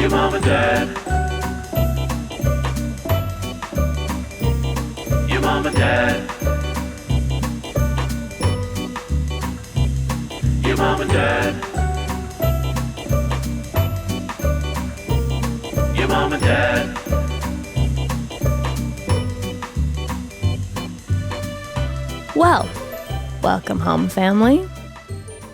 Your mom and dad. Your mom and dad. Your mom and dad. Your mom and dad. Well, welcome home, family.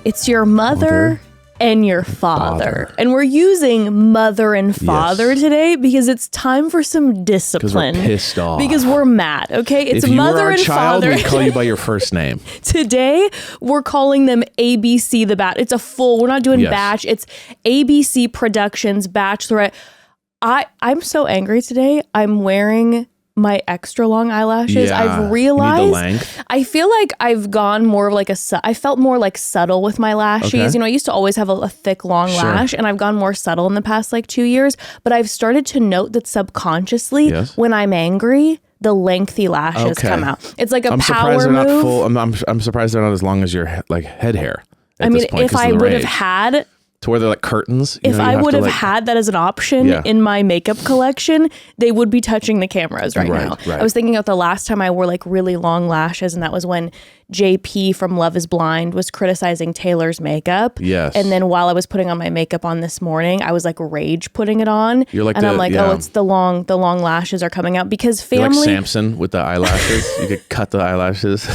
It's your mother and your father. And we're using mother and father today because it's time for some discipline. Because we're pissed off. Because we're mad, okay? It's if you mother were our and child, father. we'd call you by your first name. Today, we're calling them ABC The Batch. It's a full, we're not doing Batch. It's ABC Productions Bachelorette. I'm so angry today. I'm wearing my extra long eyelashes. Yeah, I've you need realized the length. I feel like I've gone more of like I felt more like subtle with my lashes. Okay. You know, I used to always have a thick long lash, and I've gone more subtle in the past like 2 years, but I've started to note that subconsciously when I'm angry, the lengthy lashes come out. It's like a I'm power surprised they're move. not full. I'm surprised they're not as long as your head hair. At I mean, this point, if 'cause of I the would have rage. had to where they're like curtains. If I would have had that as an option in my makeup collection, they would be touching the cameras right now. Right. I was thinking of the last time I wore like really long lashes, and that was when JP from Love is Blind was criticizing Taylor's makeup. Yes. And then while I was putting on my makeup on this morning, I was like rage putting it on. You're like and I'm like, oh, it's the long lashes are coming out because family. You're like Samson with the eyelashes. You could cut the eyelashes.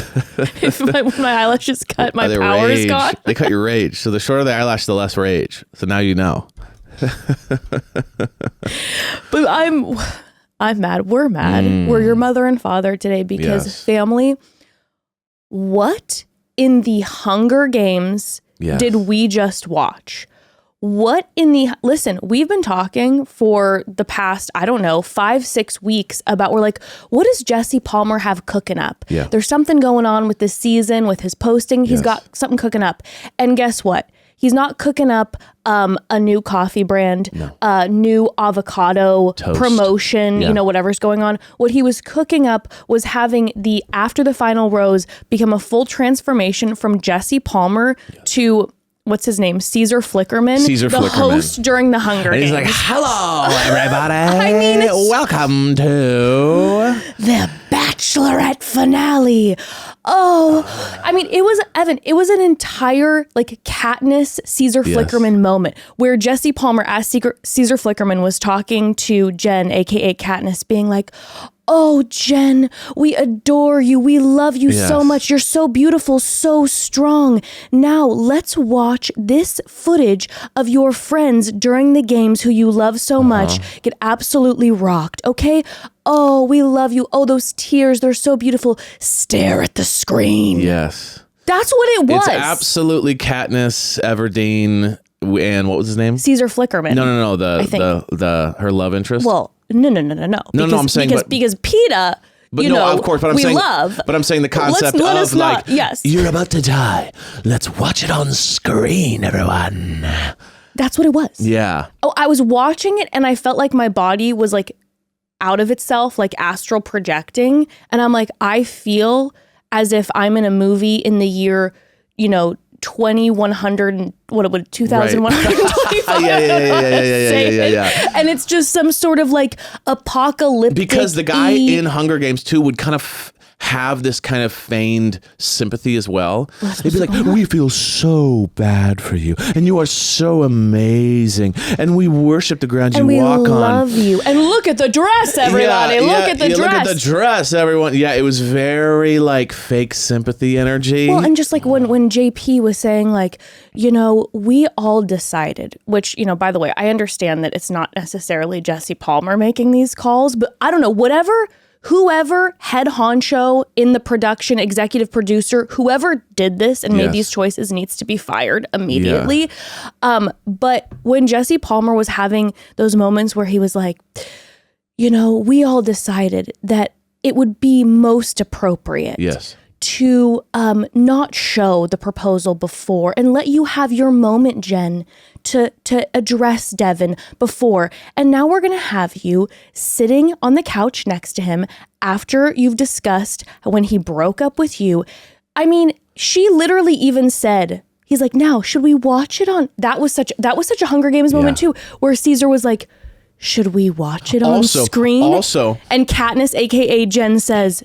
If when my eyelashes cut, my They power is rage. gone. They cut your rage. So the shorter the eyelash, the less rage. So now you know. But I'm mad. We're mad. We're your mother and father today because family. What in the Hunger Games did we just watch? Listen, we've been talking for the past, 5-6 weeks about, we're like, what does Jesse Palmer have cooking up? Yeah. There's something going on with this season, with his posting. He's got something cooking up. And guess what? He's not cooking up a new coffee brand, new avocado Toast. promotion, whatever's going on. What he was cooking up was having the After the Final Rose become a full transformation from Jesse Palmer to, what's his name? Caesar Flickerman. The host during the Hunger Games. He's like, hello, everybody. I mean, welcome to the Bachelorette finale. Oh, I mean, it was an entire like Katniss Caesar Flickerman moment where Jesse Palmer as Caesar Flickerman was talking to Jen, aka Katniss, being like, oh, Jen, we adore you. We love you so much. You're so beautiful, so strong. Now let's watch this footage of your friends during the games who you love so much get absolutely rocked. Okay. Oh, we love you. Oh, those tears. They're so beautiful. Stare at the screen. Yes. That's what it was. It's absolutely Katniss Everdeen and what was his name? Caesar Flickerman. No. The her love interest. Well, no. No, I'm saying because PETA. But of course, but I'm saying love. But I'm saying the concept let of us like, you're about to die. Let's watch it on screen, everyone. That's what it was. Yeah. Oh, I was watching it and I felt like my body was like out of itself, like astral projecting. And I'm like, I feel as if I'm in a movie in the year, 2100 and what would 2125 yeah. And it's just some sort of like apocalyptic because the guy in Hunger Games 2 would kind of have this kind of feigned sympathy as well. He'd be like, we feel so bad for you and you are so amazing and we worship the ground you walk on. And we love you. And look at the dress, everybody. Look at the dress. Look at the dress, everyone. Yeah, it was very like fake sympathy energy. Well, and just like when JP was saying like, we all decided, which, by the way, I understand that it's not necessarily Jesse Palmer making these calls, but I don't know, whoever head honcho in the production, executive producer, whoever did this and made these choices needs to be fired immediately. But when Jesse Palmer was having those moments where he was like, we all decided that it would be most appropriate to not show the proposal before and let you have your moment, Jen, to address Devin before. And now we're going to have you sitting on the couch next to him after you've discussed when he broke up with you. I mean, she literally even said, he's like, now, should we watch it on? That was such a Hunger Games moment too, where Caesar was like, should we watch it on screen? Also, and Katniss, aka Jen, says,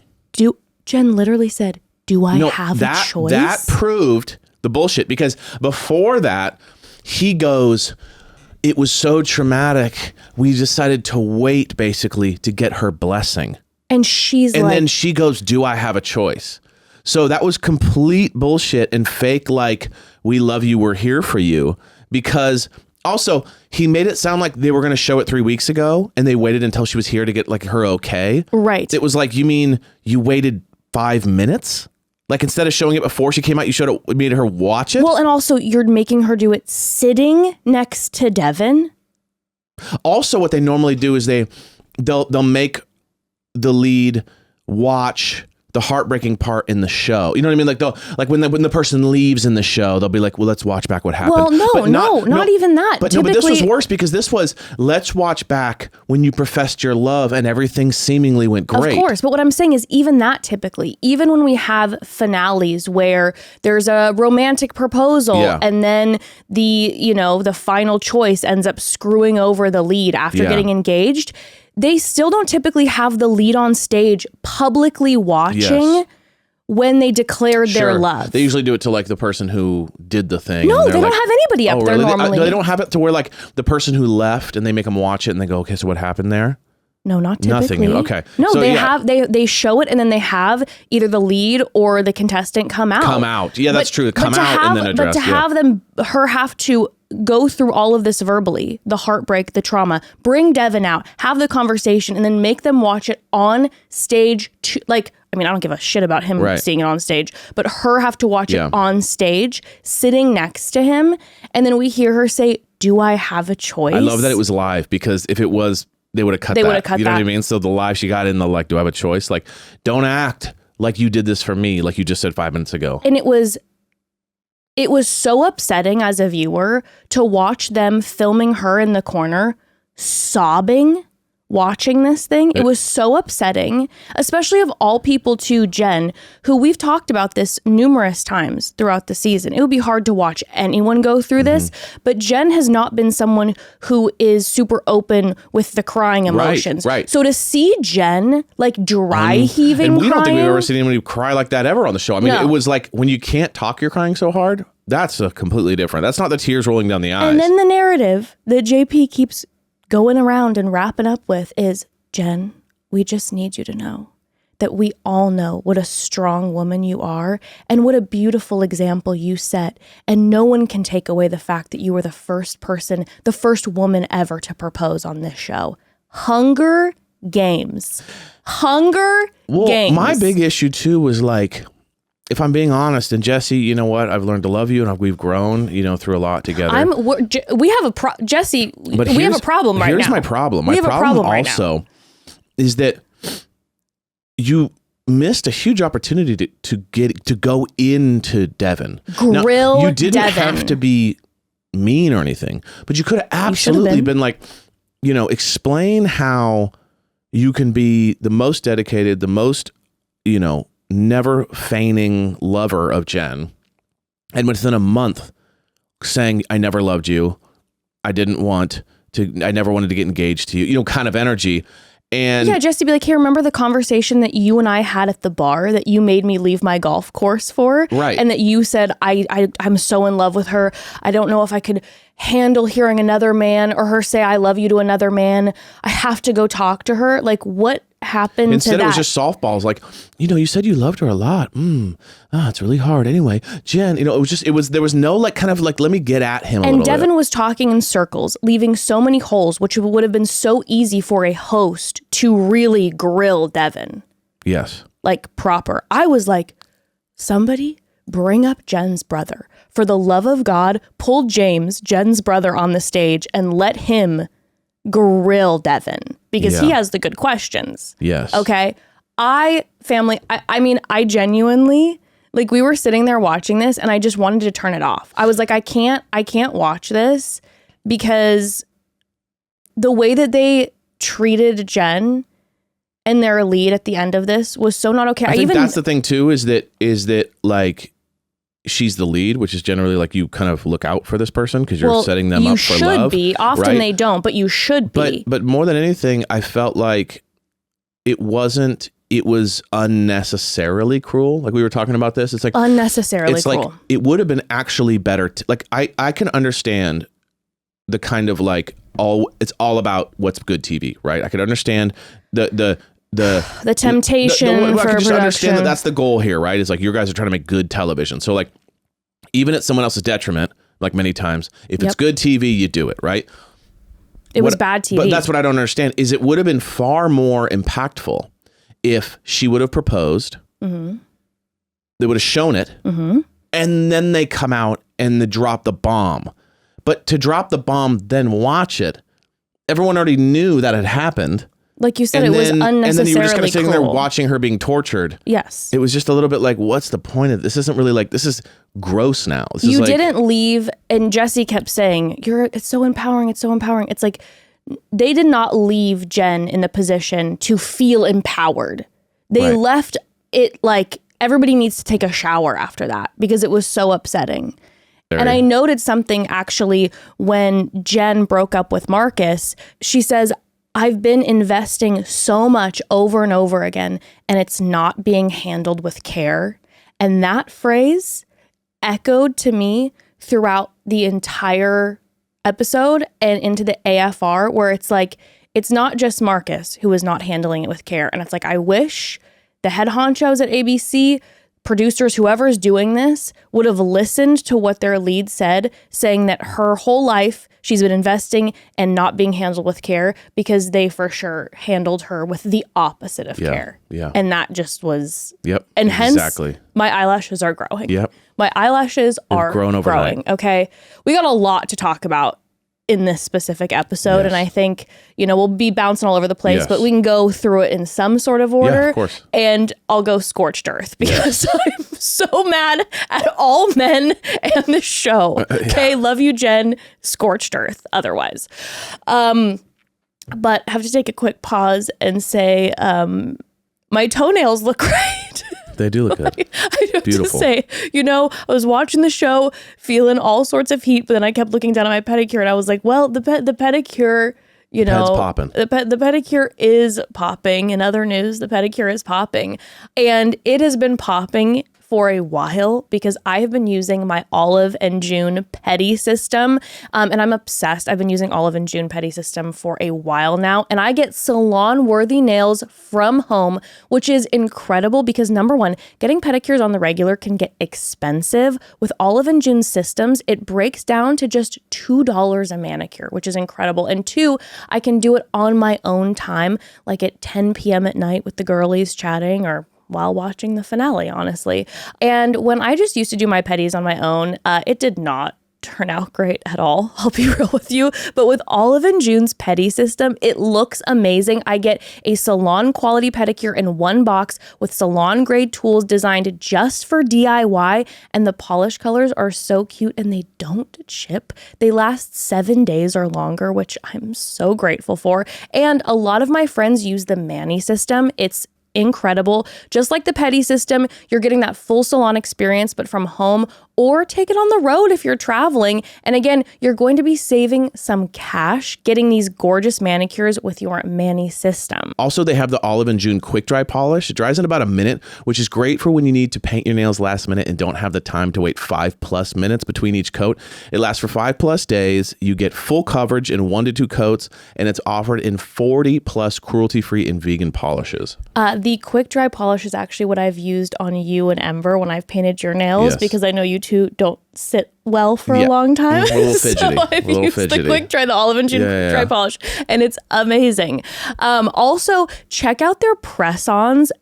Jen literally said, do I have a choice? That proved the bullshit, because before that, he goes, it was so traumatic, we decided to wait basically to get her blessing. And she's and then she goes, do I have a choice? So that was complete bullshit and fake, like, we love you, we're here for you. Because also, he made it sound like they were going to show it 3 weeks ago and they waited until she was here to get like her okay. Right. It was like, you mean you waited 5 minutes? Like, instead of showing it before she came out, you made her watch it? Well, and also you're making her do it sitting next to Devin. Also, what they normally do is they'll make the lead watch the heartbreaking part in the show. You know what I mean? Like when the person leaves in the show, they'll be like, well, let's watch back what happened. Well, not even that. But this was worse, because this was, let's watch back when you professed your love and everything seemingly went great. Of course. But what I'm saying is, even that typically, even when we have finales where there's a romantic proposal and then the final choice ends up screwing over the lead after getting engaged, they still don't typically have the lead on stage publicly watching when they declared their love. They usually do it to like the person who did the thing. No, they don't have anybody up there normally. They don't have it to where like the person who left and they make them watch it and they go, okay, so what happened there? No, not typically. Nothing. Okay. No, so, they show it and then they have either the lead or the contestant come out. Yeah, that's true. Come out and then address. But to have her have to go through all of this verbally, the heartbreak, the trauma, bring Devin out, have the conversation, and then make them watch it on stage. I don't give a shit about him seeing it on stage, but her have to watch it on stage, sitting next to him. And then we hear her say, do I have a choice? I love that it was live, because if it was, they would have cut that. You know what I mean? So the live she got in the like, do I have a choice? Like, don't act like you did this for me, like you just said 5 minutes ago. And it was so upsetting as a viewer to watch them filming her in the corner, sobbing, watching this thing. It was so upsetting, especially of all people to Jen, who we've talked about this numerous times throughout the season. It would be hard to watch anyone go through this, but Jen has not been someone who is super open with the crying emotions. Right. So to see Jen like dry heaving, and we crying, don't think we've ever seen anybody cry like that ever on the show. I mean, No. It was like, when you can't talk, you're crying so hard. That's a completely different. That's not the tears rolling down the eyes. And then the narrative that JP keeps going around and wrapping up with is, Jen, we just need you to know that we all know what a strong woman you are and what a beautiful example you set. And no one can take away the fact that you were the first woman ever to propose on this show. Hunger Games. Games. My big issue too was like, if I'm being honest, and Jesse, you know what? I've learned to love you, and we've grown, through a lot together. We have a Jesse. We have a problem right now. Here's my problem. My problem also is that you missed a huge opportunity to go into Devin. Grill now, you didn't Devin. have to be mean or anything, but you could have absolutely been like, explain how you can be the most dedicated, the most, never feigning lover of Jen, and within a month saying, I never loved you, I never wanted to get engaged to you, kind of energy. And yeah, just to be like, hey, remember the conversation that you and I had at the bar that you made me leave my golf course for? Right. And that you said, I'm so in love with her. I don't know if I could handle hearing another man or her say, I love you to another man. I have to go talk to her. Like, what happened Instead, to that? it was just softballs. Like, you said you loved her a lot. It's really hard. Anyway, Jen, there was no like kind of like, let me get at him a little bit. And Devin was talking in circles, leaving so many holes, which would have been so easy for a host to really grill Devin. Yes. Like proper. I was like, somebody bring up Jen's brother. For the love of God, pull James, Jen's brother, on the stage and let him grill Devin, because he has the good questions. Yes. Okay. I genuinely, like, we were sitting there watching this and I just wanted to turn it off. I was like, I can't watch this, because the way that they treated Jen and their lead at the end of this was so not okay. I think that's the thing too, is that like, she's the lead, which is generally like you kind of look out for this person because you're setting them up for love. You should be. Often right? they don't, but you should be. But more than anything, I felt like it was unnecessarily cruel. Like we were talking about this. It's like unnecessarily cruel. Like it would have been actually better. Like I can understand the kind of like it's all about what's good TV, right? I can understand the temptation I for can just production. understand that that's the goal here, right? It's like you guys are trying to make good television. So like even at someone else's detriment, like many times, if it's good TV, you do it, right? It was bad TV. But that's what I don't understand is it would have been far more impactful if she would have proposed. Mm-hmm. They would have shown it. Mm-hmm. And then they come out and they drop the bomb. But to drop the bomb, then watch it. Everyone already knew that had happened. Like you said, it was unnecessarily and then you were just kind of sitting there cruel. watching her being tortured. Yes. It was just a little bit like, what's the point of this? This isn't really like, this is gross now. You didn't leave, and Jesse kept saying, it's so empowering, it's so empowering. It's like, they did not leave Jen in the position to feel empowered. They left it like, everybody needs to take a shower after that because it was so upsetting. And I noted something actually when Jen broke up with Marcus. She says, I've been investing so much over and over again, and it's not being handled with care. And that phrase echoed to me throughout the entire episode and into the AFR, where it's like, it's not just Marcus who is not handling it with care. And it's like, I wish the head honchos at ABC, producers, whoever's doing this, would have listened to what their lead said, saying that her whole life she's been investing and not being handled with care, because they for sure handled her with the opposite of care. Yeah. And that just was... Yep. And hence, exactly. My eyelashes are growing. Yep. My eyelashes are grown overnight. growing. Okay. We got a lot to talk about in this specific episode. Yes. And I think, we'll be bouncing all over the place, but we can go through it in some sort of order. Yeah, of course. And I'll go scorched earth because I'm so mad at all men and the show. Okay. Love you, Jen. Scorched earth otherwise. But I have to take a quick pause and say, my toenails look great. They do look good. I have Beautiful. to say, I was watching the show, feeling all sorts of heat, but then I kept looking down at my pedicure and I was like, well, the pedicure, Ped's popping. The pedicure is popping. In other news, the pedicure is popping. And it has been popping for a while because I have been using my Olive and June pedi system. And I'm obsessed. I've been using Olive and June pedi system for a while now. And I get salon-worthy nails from home, which is incredible because number one, getting pedicures on the regular can get expensive. With Olive and June systems, it breaks down to just $2 a manicure, which is incredible. And two, I can do it on my own time, like at 10 p.m. at night with the girlies chatting or while watching the finale, honestly. And when I just used to do my pedis on my own, it did not turn out great at all. I'll be real with you. But with Olive and June's pedi system, it looks amazing. I get a salon quality pedicure in one box with salon grade tools designed just for DIY. And the polish colors are so cute and they don't chip. They last 7 days or longer, which I'm so grateful for. And a lot of my friends use the Mani system. It's incredible. Just like the pedi system, you're getting that full salon experience, but from home, or take it on the road if you're traveling. And again, you're going to be saving some cash getting these gorgeous manicures with your Mani system. Also, they have the Olive and June quick dry polish. It dries in about a minute, which is great for when you need to paint your nails last minute and don't have the time to wait 5+ minutes between each coat. It lasts for 5+ days. You get full coverage in 1 to 2 coats, and it's offered in 40+ cruelty-free and vegan polishes. The quick dry polish is actually what I've used on you and Ember when I've painted your nails, because I know you two don't sit well for a long time. A little fidgety. So I've used the quick dry, the Olive and June dry polish, and it's amazing. Also, check out their press-ons.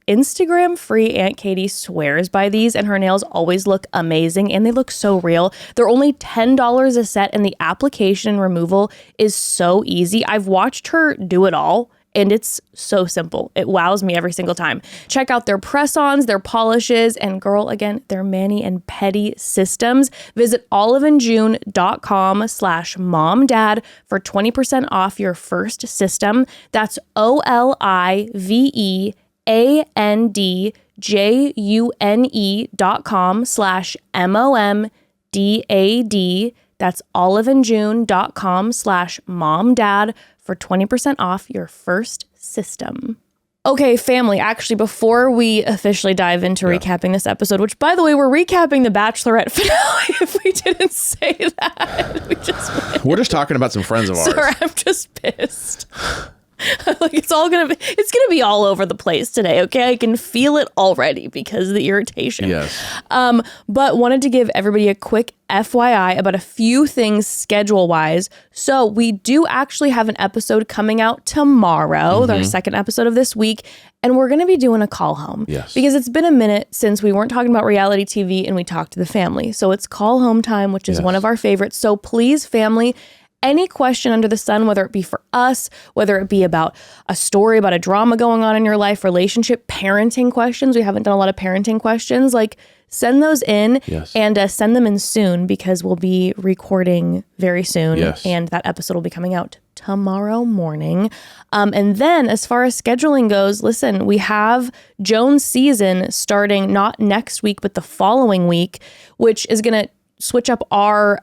Instagram free Aunt Katie swears by these, and her nails always look amazing and they look so real. They're only $10 a set, and the application and removal is so easy. I've watched her do it all. And it's so simple. It wows me every single time. Check out their press-ons, their polishes, and girl, again, their Mani and pedi systems. Visit oliveandjune.com/momdad for 20% off your first system. That's OLIVEAND JUNE.com/MOMDAD. That's oliveandjune.com/momdad for 20% off your first system. Okay, family, actually, before we officially dive into recapping this episode, which, by the way, we're recapping the Bachelorette finale if we didn't say that. We're just talking about some friends of ours. Sorry, I'm just pissed. Like it's gonna be all over the place today, okay? I can feel it already because of the irritation. Yes. But wanted to give everybody a quick FYI about a few things schedule-wise. So we do actually have an episode coming out tomorrow, our second episode of this week, and we're gonna be doing a call home. Yes. Because it's been a minute since we weren't talking about reality TV and we talked to the family. So it's call home time, which is one of our favorites. So please, family, any question under the sun, whether it be for us, whether it be about a story, about a drama going on in your life, relationship, parenting questions. We haven't done a lot of parenting questions. Like, send those in and send them in soon because we'll be recording very soon. Yes. And that episode will be coming out tomorrow morning. And then as far as scheduling goes, listen, we have Joan's season starting not next week, but the following week, which is going to switch up our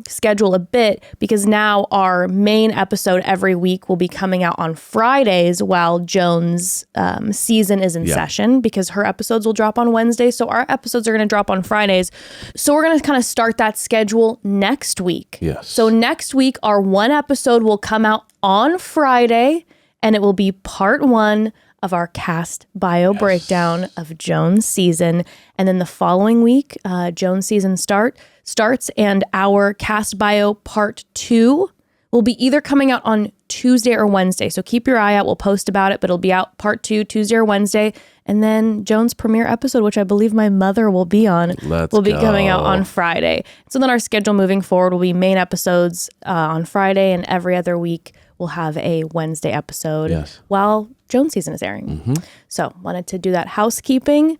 schedule a bit because now our main episode every week will be coming out on Fridays while Joan's season is in session because her episodes will drop on Wednesdays. So our episodes are going to drop on Fridays. So we're going to kind of start that schedule next week. Yes. So next week, our one episode will come out on Friday and it will be part 1 of our cast bio breakdown of Joan's season. And then the following week, Joan's season starts and our cast bio part 2 will be either coming out on Tuesday or Wednesday. So keep your eye out. We'll post about it, but it'll be out part 2 Tuesday or Wednesday. And then Joan's premiere episode, which I believe my mother will be on, will be coming out on Friday. So then our schedule moving forward will be main episodes on Friday and every other week we'll have a Wednesday episode while Joan's season is airing. So wanted to do that housekeeping.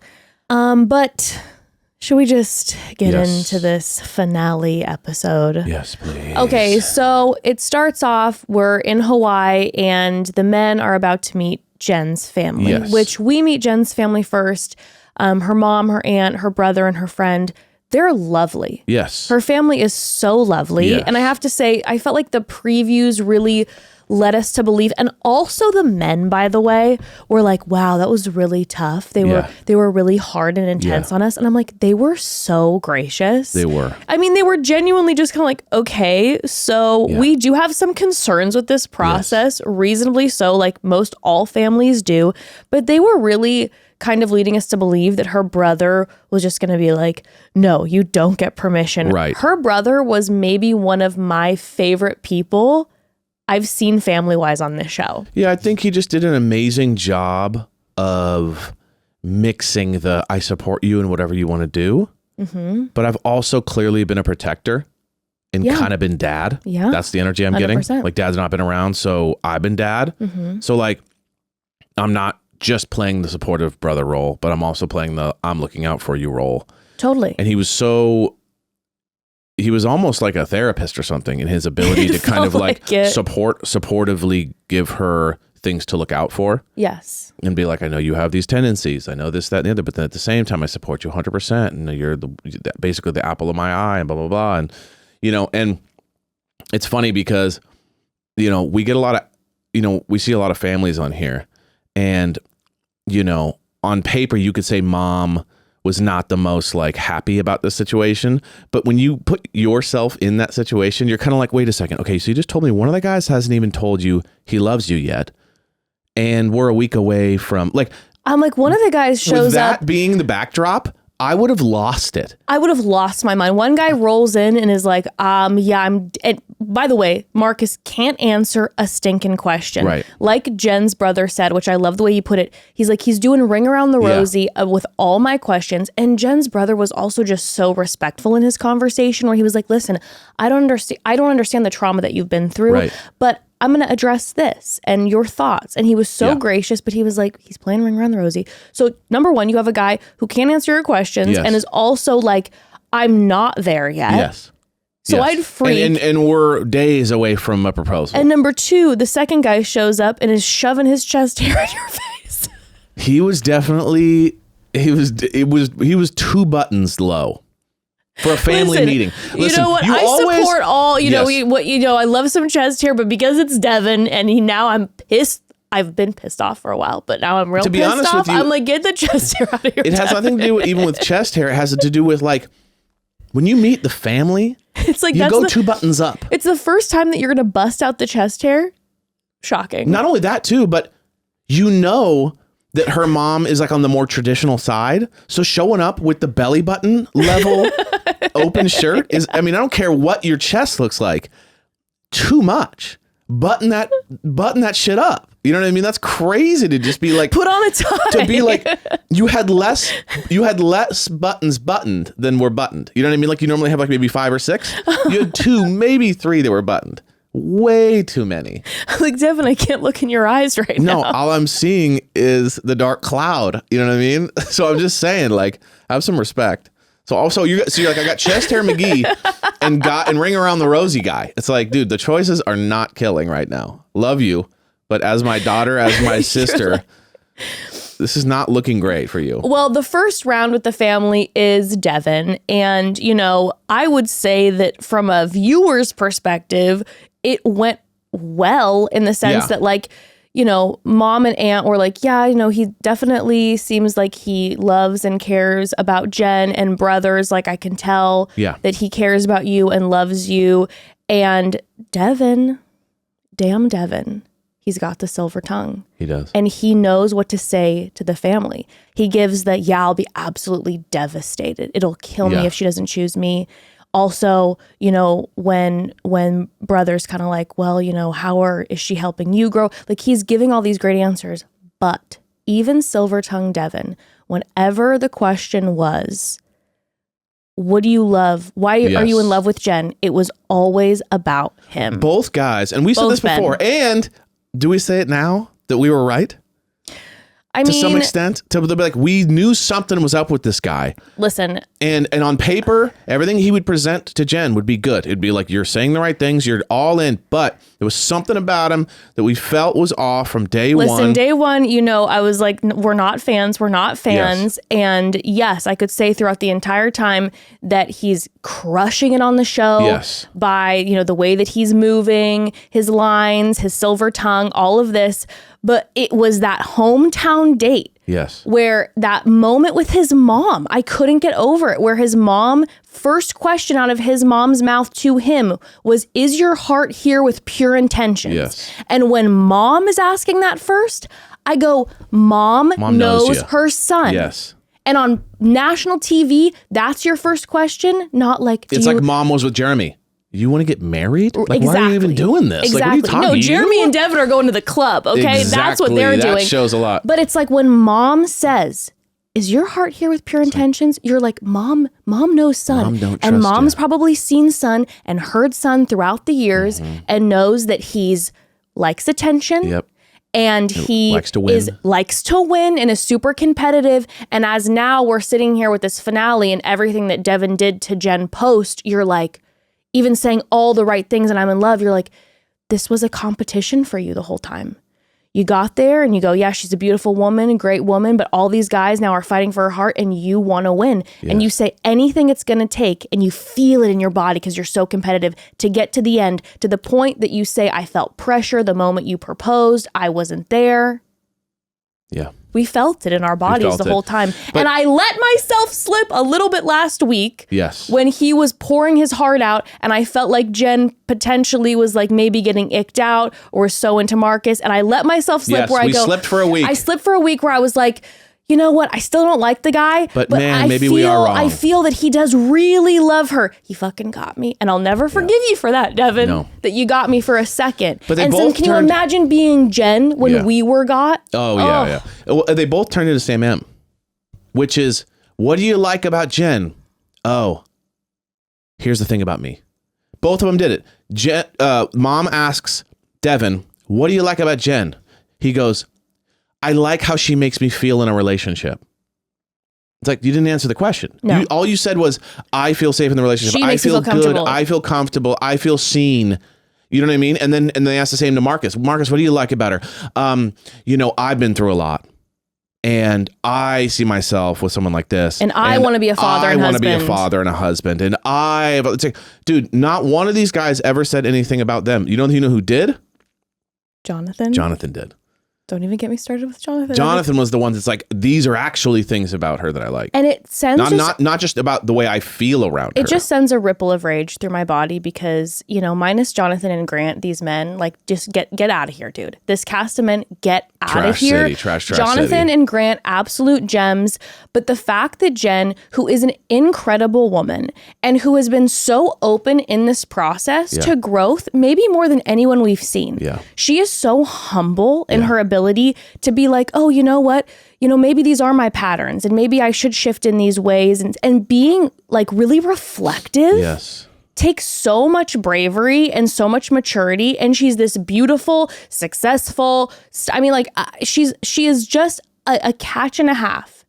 But should we just get into this finale episode? Yes, please. Okay, so it starts off, we're in Hawaii and the men are about to meet Jen's family, which we meet Jen's family first. Her mom, her aunt, her brother, and her friend. They're lovely. Yes. Her family is so lovely. Yes. And I have to say, I felt like the previews really led us to believe, and also the men, by the way, were like, wow, that was really tough. They were really hard and intense on us. And I'm like, they were so gracious. They were. I mean, they were genuinely just kind of like, okay, so we do have some concerns with this process, reasonably so, like most all families do. But they were really kind of leading us to believe that her brother was just going to be like, no, you don't get permission. Right. Her brother was maybe one of my favorite people I've seen family-wise on this show. Yeah, I think he just did an amazing job of mixing the I support you in whatever you want to do. But I've also clearly been a protector and kind of been dad. Yeah. That's the energy I'm 100%. Getting. Like, dad's not been around, so I've been dad. So, like, I'm not just playing the supportive brother role, but I'm also playing the I'm looking out for you role. Totally. And he was almost like a therapist or something in his ability to kind of like supportively give her things to look out for. Yes. And be like, I know you have these tendencies. I know this, that, and the other, but then at the same time, I support you 100%. And you're basically the apple of my eye and blah, blah, blah. And, you know, and it's funny because, you know, we get a lot of, you know, we see a lot of families on here and, you know, on paper, you could say mom was not the most like happy about the situation. But when you put yourself in that situation, you're kind of like, wait a second. Okay, so you just told me one of the guys hasn't even told you he loves you yet. And we're a week away from like, I'm like, one of the guys shows with that up being the backdrop, I would have lost it. I would have lost my mind. One guy rolls in and is like, and by the way, Marcus can't answer a stinking question. Right. Like Jen's brother said, which I love the way he put it. He's like, he's doing Ring Around the Rosie with all my questions. And Jen's brother was also just so respectful in his conversation where he was like, listen, I don't understand the trauma that you've been through, but I'm going to address this and your thoughts. And he was so gracious, but he was like, he's playing Ring Around the Rosie. So number one, you have a guy who can't answer your questions and is also like, I'm not there yet. Yes. So I'd freak. And we're days away from a proposal. And number two, the second guy shows up and is shoving his chest hair in your face. He was definitely he was 2 buttons low for a family meeting. Listen, you know what? I support all. I love some chest hair, but because it's Devin, and now I'm pissed. I've been pissed off for a while, but now I'm real pissed off. I'm like, get the chest hair out of here. It has nothing to do even with chest hair. It has to do with like when you meet the family. It's like you go 2 buttons up. It's the first time that you're gonna bust out the chest hair. Shocking. Not only that too, but that her mom is like on the more traditional side. So showing up with the belly button level open shirt is, I mean, I don't care what your chest looks like. Too much. Button that shit up. You know what I mean? That's crazy to just be like, put on a tie. To be like, you had less buttons buttoned than were buttoned. You know what I mean? Like you normally have like maybe 5 or 6. You had 2, maybe 3 that were buttoned. Way too many. Like, Devin, I can't look in your eyes right now. No, all I'm seeing is the dark cloud. You know what I mean? So I'm just saying, like, have some respect. So also, you're like, I got chest hair McGee and ring around the Rosie guy. It's like, dude, the choices are not killing right now. Love you, but as my daughter, as my sister, this is not looking great for you. Well, the first round with the family is Devin, and I would say that from a viewer's perspective, it went well in the sense that, like, mom and aunt were like, yeah, he definitely seems like he loves and cares about Jen, and brothers, like, I can tell that he cares about you and loves you. And Devin, damn Devin, he's got the silver tongue. He does. And he knows what to say to the family. He gives the, I'll be absolutely devastated. It'll kill me if she doesn't choose me. Also, when brothers kind of like, well, is she helping you grow? Like, he's giving all these great answers. But even silver-tongued Devin, whenever the question was, what do you love? Why are you in love with Jen? It was always about him. Both guys. And we said this before. And do we say it now that we were right? I mean, to some extent, to be like, we knew something was up with this guy. Listen. And on paper, everything he would present to Jen would be good. It'd be like, you're saying the right things, you're all in. But there was something about him that we felt was off from day one. Listen, day one, I was like, we're not fans. Yes. And yes, I could say throughout the entire time that he's crushing it on the show by, the way that he's moving, his lines, his silver tongue, all of this. But it was that hometown date. Yes. Where that moment with his mom, I couldn't get over it. Where his mom, first question out of his mom's mouth to him was, is your heart here with pure intentions? Yes. And when mom is asking that first, I go, mom knows her son. Yes. And on national TV, that's your first question. Not like, it's like mom was with Jeremy. You want to get married? Like, exactly. Why are you even doing this? Exactly. Like, what are you talking No, Jeremy and Devin are going to the club, okay? Exactly. That's what they're doing. That shows a lot. But it's like when mom says, is your heart here with pure intentions? You're like, mom knows son. Mom don't and trust mom's you. Probably seen son and heard son throughout the years and knows that he's likes attention. Yep. And he likes to win and is super competitive. And as now we're sitting here with this finale and everything that Devin did to Jen post, you're like, even saying all the right things and I'm in love, you're like, this was a competition for you the whole time. You got there and you go, yeah, she's a beautiful woman, a great woman, but all these guys now are fighting for her heart and you want to win. Yeah. And you say anything it's going to take and you feel it in your body because you're so competitive to get to the end, to the point that you say, I felt pressure the moment you proposed. I wasn't there. Yeah. We felt it in our bodies the whole time. And I let myself slip a little bit last week. Yes. When he was pouring his heart out and I felt like Jen potentially was like maybe getting icked out or so into Marcus. And I let myself slip where I go. Slipped for a week. I slipped for a week where I was like, you know what? I still don't like the guy. But man, maybe we are wrong. I feel that he does really love her. He fucking got me. And I'll never forgive you for that, Devin. No. That you got me for a second. But and so can you imagine being Jen when we were got? Oh, yeah. Well, they both turned into Sam M. Which is, what do you like about Jen? Oh, here's the thing about me. Both of them did it. Mom asks Devin, what do you like about Jen? He goes, I like how she makes me feel in a relationship. It's like, you didn't answer the question. No. All you said was, I feel safe in the relationship. She I makes me feel feel comfortable. good. I feel comfortable. I feel seen. You know what I mean? And then they asked the same to Marcus. Marcus, what do you like about her? I've been through a lot. And I see myself with someone like this. And I want to be a father and husband. I want to be a father and a husband. And it's like, dude, not one of these guys ever said anything about them. You know who did? Jonathan? Jonathan did. Don't even get me started with Jonathan. Jonathan was the one that's like, these are actually things about her that I like. And it sends not just about the way I feel around her. It just sends a ripple of rage through my body because, minus Jonathan and Grant, these men, like, just get out of here, dude. This cast of men, get out of here. Trash Jonathan city. and Grant, absolute gems. But the fact that Jen, who is an incredible woman and who has been so open in this process to growth, maybe more than anyone we've seen. Yeah. She is so humble in her ability to be like, oh, you know what? Maybe these are my patterns and maybe I should shift in these ways, and being like really reflective. Yes. Takes so much bravery and so much maturity, and she's this beautiful, successful. She is just a catch and a half,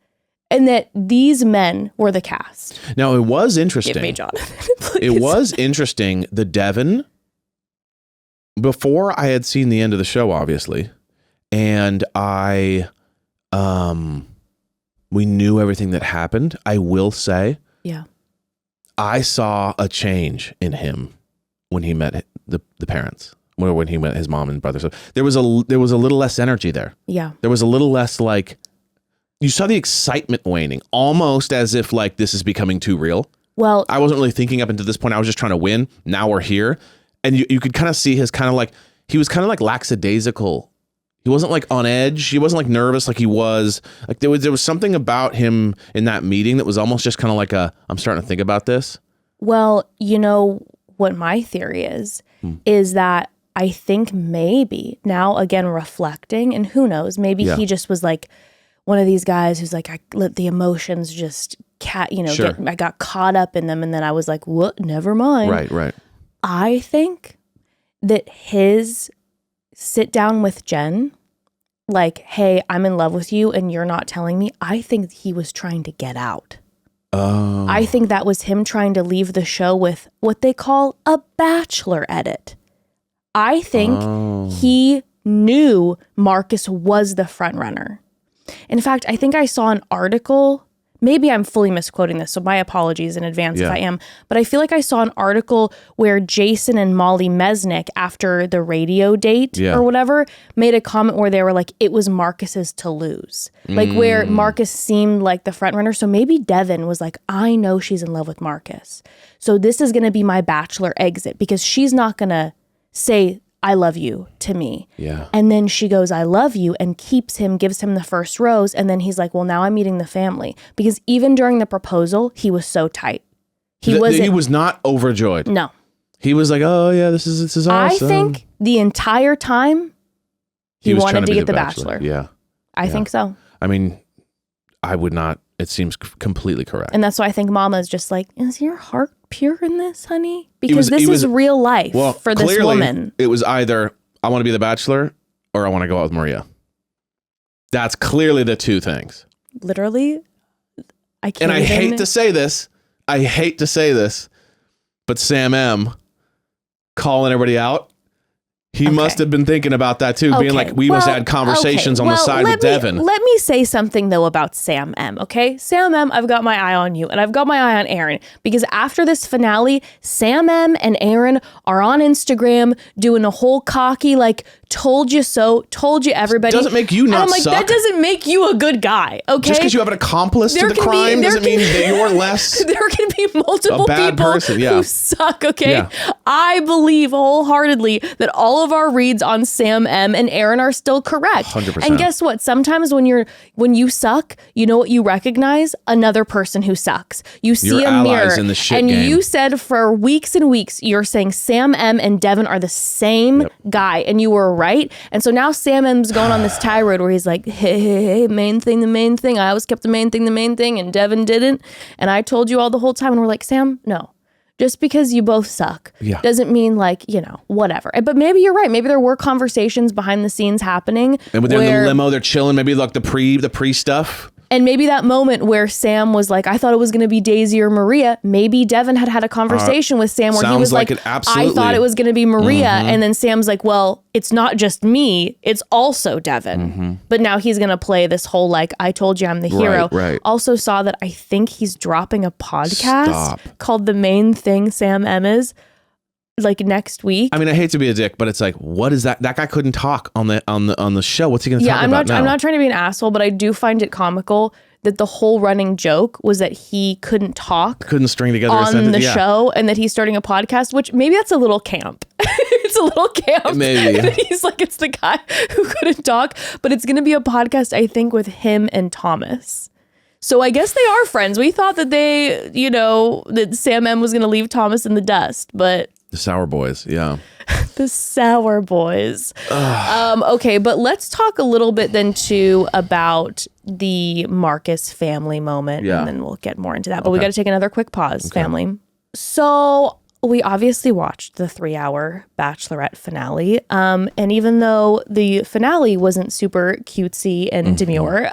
and that these men were the cast. Now it was interesting. Give me Jonathan, it was interesting. The Devin, before I had seen the end of the show, obviously, and we knew everything that happened. I will say, I saw a change in him when he met the parents, when he met his mom and brother. So there was a little less energy there. Yeah. There was a little less, like, you saw the excitement waning, almost as if like this is becoming too real. Well, I wasn't really thinking up until this point. I was just trying to win. Now we're here. And you could kind of see his kind of like, he was kind of like lackadaisical. He wasn't like on edge. He wasn't like nervous like he was. Like there was something about him in that meeting that was almost just kind of like I'm starting to think about this. Well, you know what my theory is that I think maybe now, again, reflecting, and who knows, maybe he just was like one of these guys who's like, I let the emotions just I got caught up in them. And then I was like, what? Never mind. Right. I think that his sit down with Jen, like, hey, I'm in love with you and you're not telling me. I think he was trying to get out. Oh. I think that was him trying to leave the show with what they call a bachelor edit. I think he knew Marcus was the front runner. In fact, I think I saw an article. Maybe I'm fully misquoting this, so my apologies in advance if I am. But I feel like I saw an article where Jason and Molly Mesnick, after the radio date or whatever, made a comment where they were like, it was Marcus's to lose. Like where Marcus seemed like the front runner. So maybe Devin was like, I know she's in love with Marcus. So this is going to be my bachelor exit because she's not going to say, I love you to me. Yeah. And then she goes, I love you, and keeps him, gives him the first rose. And then he's like, well, now I'm meeting the family. Because even during the proposal, he was so tight. He was not overjoyed. No. He was like, oh yeah, this is awesome. I think the entire time he wanted to get the bachelor. Yeah. I think so. I mean, I would not. It seems completely correct. And that's why I think Mama's just like, is your heart pure in this, honey? Because this is real life for this woman. It was either I want to be the bachelor or I want to go out with Maria. That's clearly the two things. Literally, I can't. And I hate to say this, but Sam M calling everybody out. He must have been thinking about that too, being like, we must have had conversations on the side with Devin. Let me say something though about Sam M, okay? Sam M, I've got my eye on you, and I've got my eye on Aaron, because after this finale, Sam M and Aaron are on Instagram doing a whole cocky, like, told you so, told you everybody. Doesn't make you not and I'm like, suck. that doesn't make you a good guy, okay? Just because you have an accomplice to the crime doesn't mean that you're less. There can be multiple people who suck, okay? Yeah. I believe wholeheartedly that all of our reads on Sam M and Aaron are still correct. 100%. And guess what? Sometimes when you suck, you know what you recognize? Another person who sucks. You see your a mirror. allies in the shit and game. you said for weeks and weeks, you're saying Sam M and Devin are the same guy, and you were right. And so now Sam M's going on this tirade where he's like, hey, main thing, the main thing. I always kept the main thing, and Devin didn't. And I told you all the whole time. And we're like, Sam, no. Just because you both suck doesn't mean, like, whatever. But maybe you're right. Maybe there were conversations behind the snes happening. And when they're in the limo, they're chilling. Maybe like the pre stuff. And maybe that moment where Sam was like, I thought it was going to be Daisy or Maria. Maybe Devin had a conversation with Sam where he was like, it, I absolutely. thought it was going to be Maria. And then Sam's like, well, it's not just me. It's also Devin. But now he's going to play this whole like, I told you I'm the hero. Right. Also saw that I think he's dropping a podcast Stop. called The Main Thing Sam M is. Like next week. I mean, I hate to be a dick, but it's like, what is that? That guy couldn't talk on the show. What's he going to talk about now? I'm not trying to be an asshole, but I do find it comical that the whole running joke was that he couldn't talk, couldn't string together a on sentence. the show, and that he's starting a podcast. Which maybe that's a little camp. It's a little camp. Maybe that he's like, it's the guy who couldn't talk, but it's going to be a podcast, I think, with him and Thomas. So I guess they are friends. We thought that that Sam M was going to leave Thomas in the dust, but. The Sour Boys, yeah. The Sour Boys. Okay, but let's talk a little bit then too about the Marcus family moment, and then we'll get more into that. But we got to take another quick pause, family. So we obviously watched the 3-hour Bachelorette finale. And even though the finale wasn't super cutesy and demure,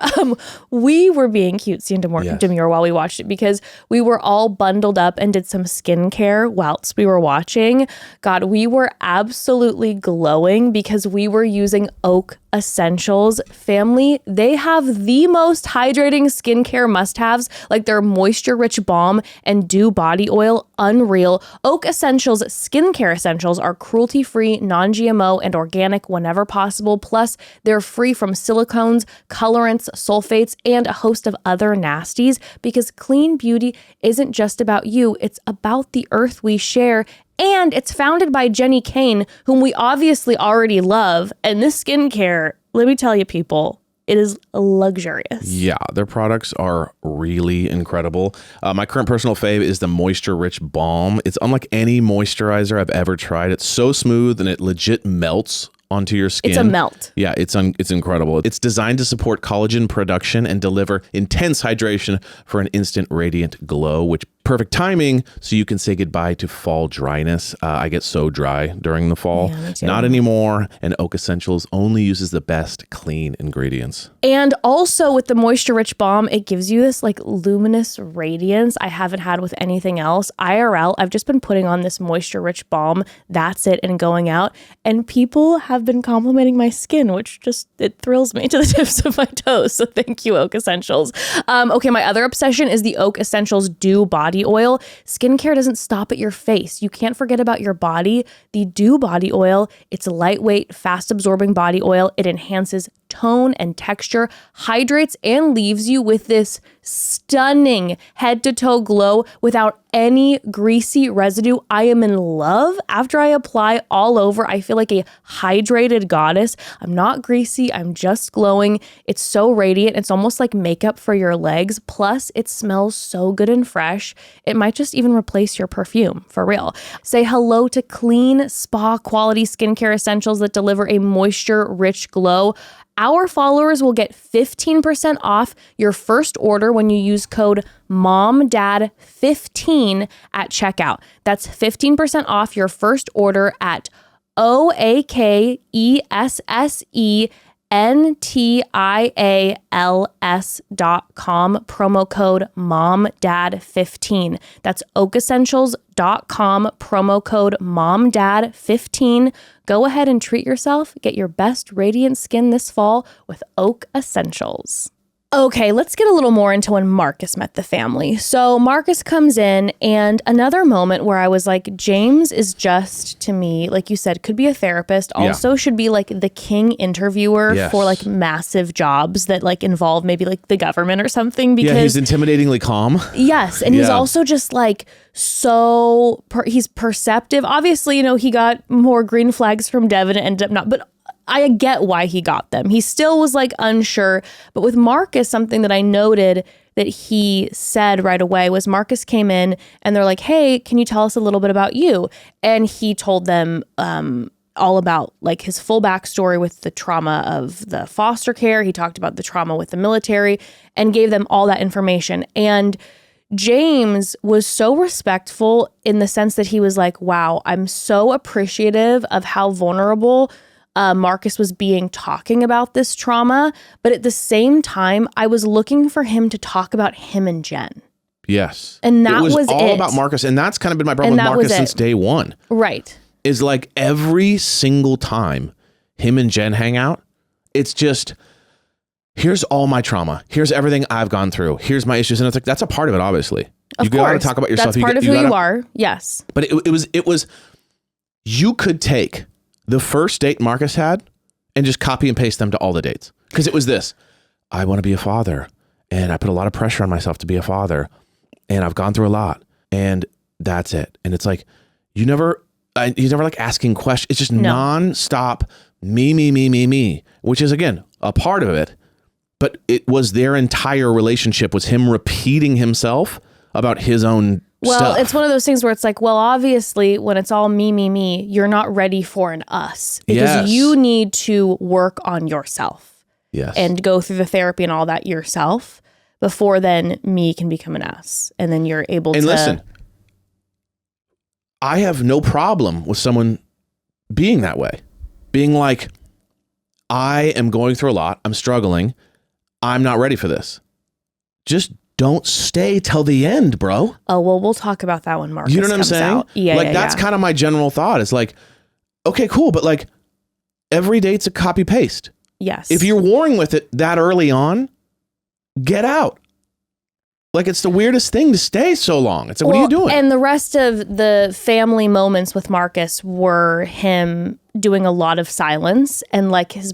we were being cutesy and demure while we watched it because we were all bundled up and did some skincare whilst we were watching. God, we were absolutely glowing because we were using Oak Essentials. Family, they have the most hydrating skincare must-haves, like their moisture-rich balm and dew body oil. Unreal. Oak Essentials skincare essentials are cruelty-free, non-GMO, and organic whenever possible. Plus, they're free from silicones, colorants, sulfates, and a host of other nasties, because clean beauty isn't just about you, it's about the earth we share. And it's founded by Jenny Kane, whom we obviously already love. And this skincare, let me tell you, people, it is luxurious. Yeah, their products are really incredible. My current personal fave is the Moisture Rich Balm. It's unlike any moisturizer I've ever tried. It's so smooth and it legit melts onto your skin. It's a melt. Yeah, it's incredible. It's designed to support collagen production and deliver intense hydration for an instant radiant glow, which perfect timing so you can say goodbye to fall dryness. I get so dry during the fall. Yeah, me too. Not anymore. And Oak Essentials only uses the best clean ingredients. And also with the Moisture Rich Balm, it gives you this like luminous radiance I haven't had with anything else. IRL, I've just been putting on this Moisture Rich Balm. That's it. And going out. And people have been complimenting my skin, which it thrills me to the tips of my toes. So thank you, Oak Essentials. Okay, my other obsession is the Oak Essentials Dew Body Oil. Skincare doesn't stop at your face. You can't forget about your body. The Dew Body Oil, it's a lightweight, fast absorbing body oil. It enhances tone and texture, hydrates, and leaves you with this stunning head to toe glow without any greasy residue. I am in love. After I apply all over, I feel like a hydrated goddess. I'm not greasy. I'm just glowing. It's so radiant. It's almost like makeup for your legs. Plus, it smells so good and fresh. It might just even replace your perfume, for real. Say hello to clean, spa quality skincare essentials that deliver a moisture-rich glow. Our followers will get 15% off your first order when you use code MOMDAD15 at checkout. That's 15% off your first order at OAKESSENTIALS.com, promo code MOMDAD15. That's oakessentials.com, promo code MOMDAD15. Go ahead and treat yourself. Get your best radiant skin this fall with Oak Essentials. Okay, let's get a little more into when Marcus met the family. So Marcus comes in, and another moment where I was like, James is just, to me, like you said, could be a therapist, also should be like the king interviewer for like massive jobs that like involve maybe like the government or something. Because he's intimidatingly calm. Yes, and he's also just like he's perceptive. Obviously, he got more green flags from Devin and ended up not, but I get why he got them. He still was like unsure. But with Marcus, something that I noted that he said right away was Marcus came in and they're like, hey, can you tell us a little bit about you? And he told them all about like his full backstory with the trauma of the foster care. He talked about the trauma with the military and gave them all that information. And James was so respectful in the sense that he was like, wow, I'm so appreciative of how vulnerable Marcus was talking about this trauma, but at the same time, I was looking for him to talk about him and Jenn. Yes. And that it was all it. about Marcus. And that's kind of been my problem with Marcus since day one. Right. Is like every single time him and Jenn hang out, it's just, here's all my trauma. Here's everything I've gone through. Here's my issues. And it's like, that's a part of it, obviously. Of course. You got to talk about yourself. That's part of who you are. Yes. But it was, you could take the first date Marcus had and just copy and paste them to all the dates. Because it was this, I want to be a father. And I put a lot of pressure on myself to be a father. And I've gone through a lot. And that's it. And it's like, you never like asking questions. It's just nonstop me, which is, again, a part of it. But it was their entire relationship was him repeating himself about his own stuff. It's one of those things where it's like, well, obviously, when it's all me, you're not ready for an us. Because you need to work on yourself. Yes. And go through the therapy and all that yourself before then me can become an us. And then you're able to... And listen, I have no problem with someone being that way. Being like, I am going through a lot. I'm struggling. I'm not ready for this. Just don't stay till the end, bro. Oh, well, we'll talk about that when Marcus You know what I'm saying? out. Yeah, like, that's kind of my general thought. It's like, okay, cool. But like every date's a copy paste. Yes. If you're warring with it that early on, get out. Like, it's the weirdest thing to stay so long. It's like, what are you doing? And the rest of the family moments with Marcus were him doing a lot of silence. And like his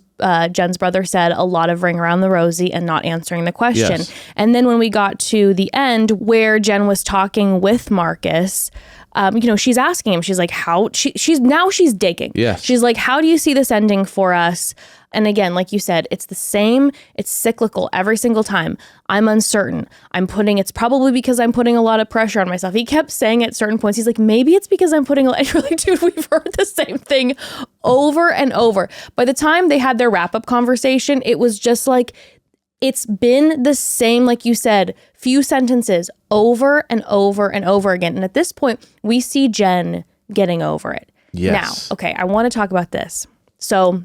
Jen's brother said, a lot of ring around the rosy and not answering the question. Yes. And then when we got to the end where Jenn was talking with Marcus, she's asking him, she's like, she's digging. Yes. She's like, how do you see this ending for us? And again, like you said, it's the same. It's cyclical every single time. I'm uncertain. It's probably because I'm putting a lot of pressure on myself. He kept saying at certain points, he's like, maybe it's because I'm putting, really, dude, we've heard the same thing over and over. By the time they had their wrap-up conversation, it was just like, it's been the same, like you said, few sentences over and over and over again. And at this point, we see Jenn getting over it. Yes. Now, okay, I want to talk about this. So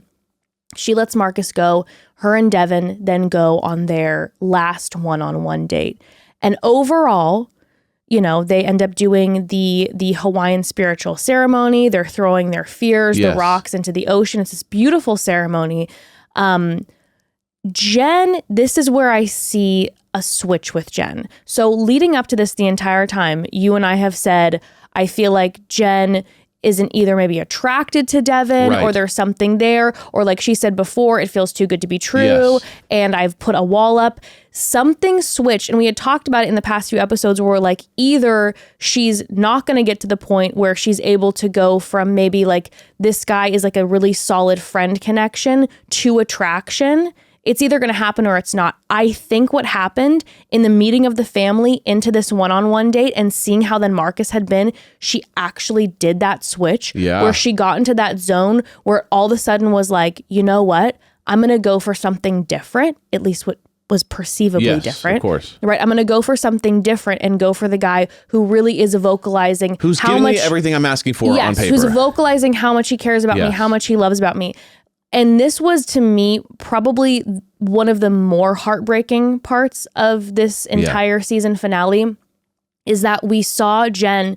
she lets Marcus go. Her and Devin then go on their last one-on-one date. And overall, they end up doing the Hawaiian spiritual ceremony. They're throwing their fears, the rocks into the ocean. It's this beautiful ceremony. Jenn, this is where I see a switch with Jenn. So leading up to this the entire time, you and I have said, I feel like Jenn isn't either maybe attracted to Devin or there's something there, or like she said before, it feels too good to be true. And I've put a wall up. Something switched. And we had talked about it in the past few episodes where we're like, either she's not going to get to the point where she's able to go from maybe like this guy is like a really solid friend connection to attraction. It's either going to happen or it's not. I think what happened in the meeting of the family into this one-on-one date and seeing how then Marcus had been, she actually did that switch where she got into that zone where all of a sudden was like, you know what? I'm going to go for something different, at least what was perceivably different. Of course. Right? I'm going to go for something different and go for the guy who really is vocalizing who's how giving much, me everything I'm asking for on paper. Who's vocalizing how much he cares about me, how much he loves about me. And this was, to me, probably one of the more heartbreaking parts of this entire season finale is that we saw Jenn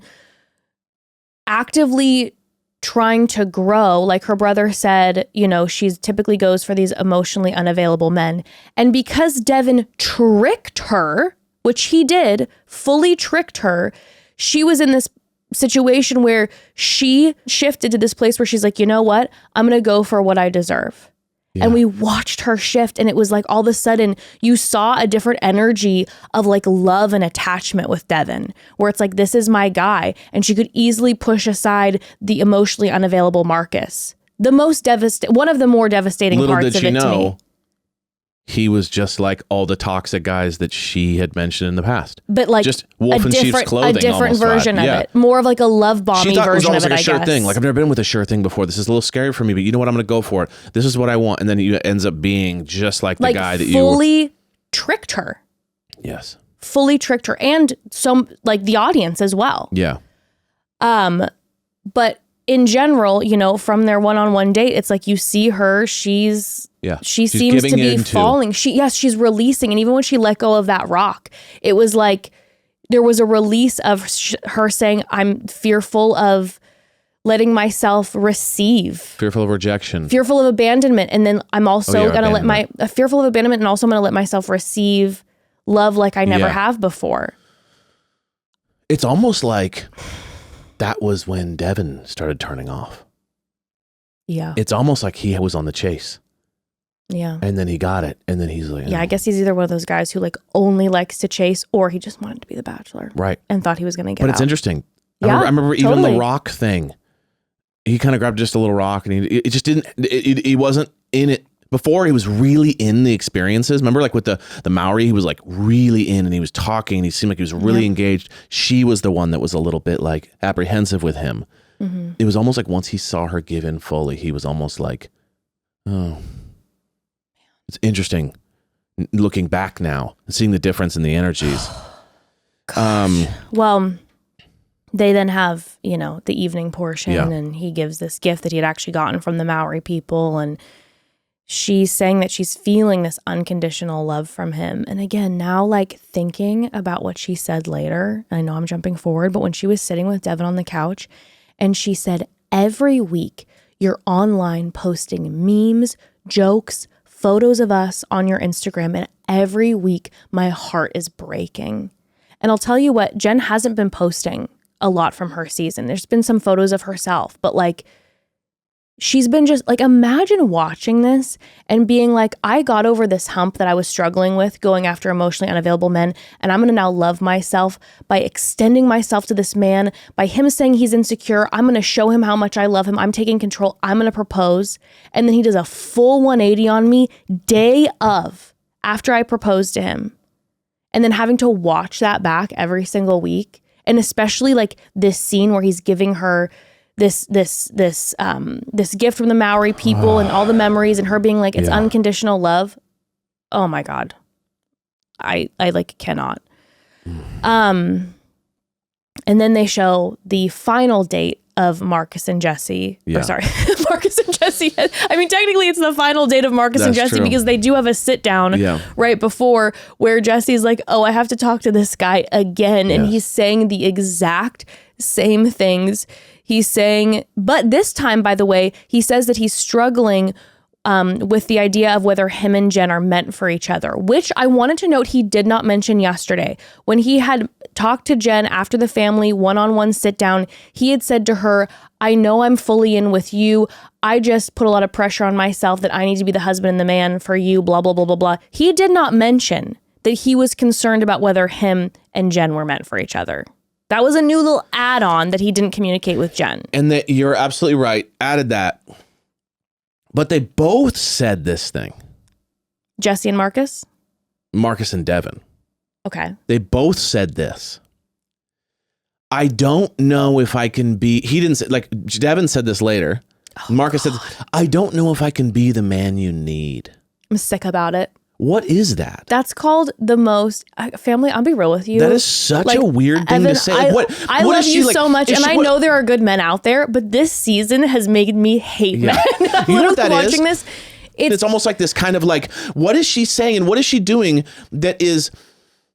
actively trying to grow. Like her brother said, she typically goes for these emotionally unavailable men. And because Devin tricked her, which he did, fully tricked her, she was in this situation where she shifted to this place where she's like, you know what? I'm going to go for what I deserve. Yeah. And we watched her shift, and it was like all of a sudden you saw a different energy of like love and attachment with Devin, where it's like, this is my guy. And she could easily push aside the emotionally unavailable Marcus. One of the more devastating parts of it to me. He was just like all the toxic guys that she had mentioned in the past. But like just wolf in sheep's clothing. A different version of it. More of like a love bombing version of it, I guess. She thought it was almost like a sure thing. Like, I've never been with a sure thing before. This is a little scary for me, but you know what? I'm going to go for it. This is what I want. And then it ends up being just like the guy that you fully tricked her. Yes. Fully tricked her. And some like the audience as well. Yeah. But in general, you know, from their one-on-one date, it's like you see her, she seems to be falling. She's releasing. And even when she let go of that rock, it was like there was a release of her saying, I'm fearful of letting myself receive. Fearful of rejection. Fearful of abandonment. And then I'm also going to let fearful of abandonment, and also I'm going to let myself receive love like I never have before. It's almost like that was when Devin started turning off. Yeah. It's almost like he was on the chase. Yeah. And then he got it. And then he's like, yeah, I guess he's either one of those guys who like only likes to chase, or he just wanted to be the Bachelor. Right. And thought he was going to get But out. it's interesting. Yeah, I remember even totally. the rock thing. He kind of grabbed just a little rock, and it just didn't, he wasn't in it. Before, he was really in the experiences. Remember, like with the Maori, he was like really in, and he was talking, and he seemed like he was really engaged. She was the one that was a little bit like apprehensive with him. Mm-hmm. It was almost like once he saw her give in fully, he was almost like, oh, it's interesting looking back now and seeing the difference in the energies. Well, they then have, you know, the evening portion, and he gives this gift that he had actually gotten from the Maori people, and she's saying that she's feeling this unconditional love from him. And again, now like thinking about what she said later, I know I'm jumping forward, but when she was sitting with Devin on the couch and she said, every week you're online posting memes, jokes, photos of us on your Instagram, and every week my heart is breaking. And I'll tell you what, Jen hasn't been posting a lot from her season. There's been some photos of herself, but like, she's been just like, imagine watching this and being like, I got over this hump that I was struggling with going after emotionally unavailable men. And I'm going to now love myself by extending myself to this man, by him saying he's insecure. I'm going to show him how much I love him. I'm taking control. I'm going to propose. And then he does a full 180 on me day of after I proposed to him. And then having to watch that back every single week. And especially like this scene where he's giving her this gift from the Maori people and all the memories, and her being like, it's unconditional love. Oh my God. I like cannot. And then they show the final date of Marcus and Jesse. Yeah. Or sorry, Marcus and Jesse. I mean, technically it's the final date of Marcus and Jesse, because they do have a sit down right before where Jesse's like, oh, I have to talk to this guy again. And he's saying the exact same things. He's saying, but this time, by the way, he says that he's struggling with the idea of whether him and Jen are meant for each other, which I wanted to note he did not mention yesterday. When he had talked to Jen after the family one-on-one sit down, he had said to her, I know I'm fully in with you. I just put a lot of pressure on myself that I need to be the husband and the man for you, blah, blah, blah, blah, blah. He did not mention that he was concerned about whether him and Jen were meant for each other. That was a new little add-on that he didn't communicate with Jen. And that you're absolutely right. Added that. But they both said this thing. Jesse and Marcus? Marcus and Devin. Okay. They both said this. I don't know if I can be, he didn't say, like Devin said this later. Marcus said, I don't know if I can be the man you need. I'm sick about it. What is that? That's called the most family. I'll be real with you. That is such a weird thing to say. I love you so much, and I know there are good men out there, but this season has made me hate men. You know what that is? Watching this, it's almost like this kind of like, what is she saying and what is she doing that is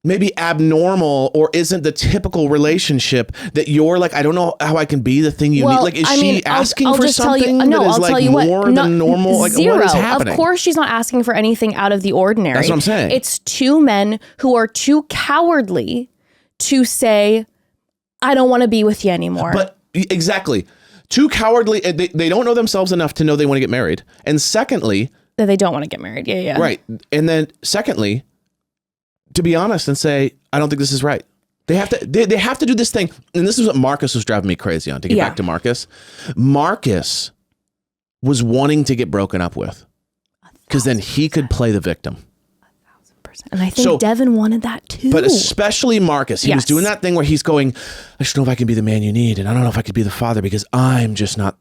maybe abnormal or isn't the typical relationship that you're like, I don't know how I can be the thing you need. Like, is she asking for something that is like more than normal? Like, zero. what is happening? Of course she's not asking for anything out of the ordinary. That's what I'm saying. It's two men who are too cowardly to say, I don't want to be with you anymore. But exactly. Too cowardly. They don't know themselves enough to know they want to get married. And secondly, that they don't want to get married. Yeah. Right. And then secondly, to be honest and say, I don't think this is right. They have to do this thing. And this is what Marcus was driving me crazy on, to get back to Marcus. Marcus was wanting to get broken up with because then he could play the victim. 1,000%. And I think Devin wanted that too. But especially Marcus. He was doing that thing where he's going, I just don't know if I can be the man you need. And I don't know if I could be the father because I'm just not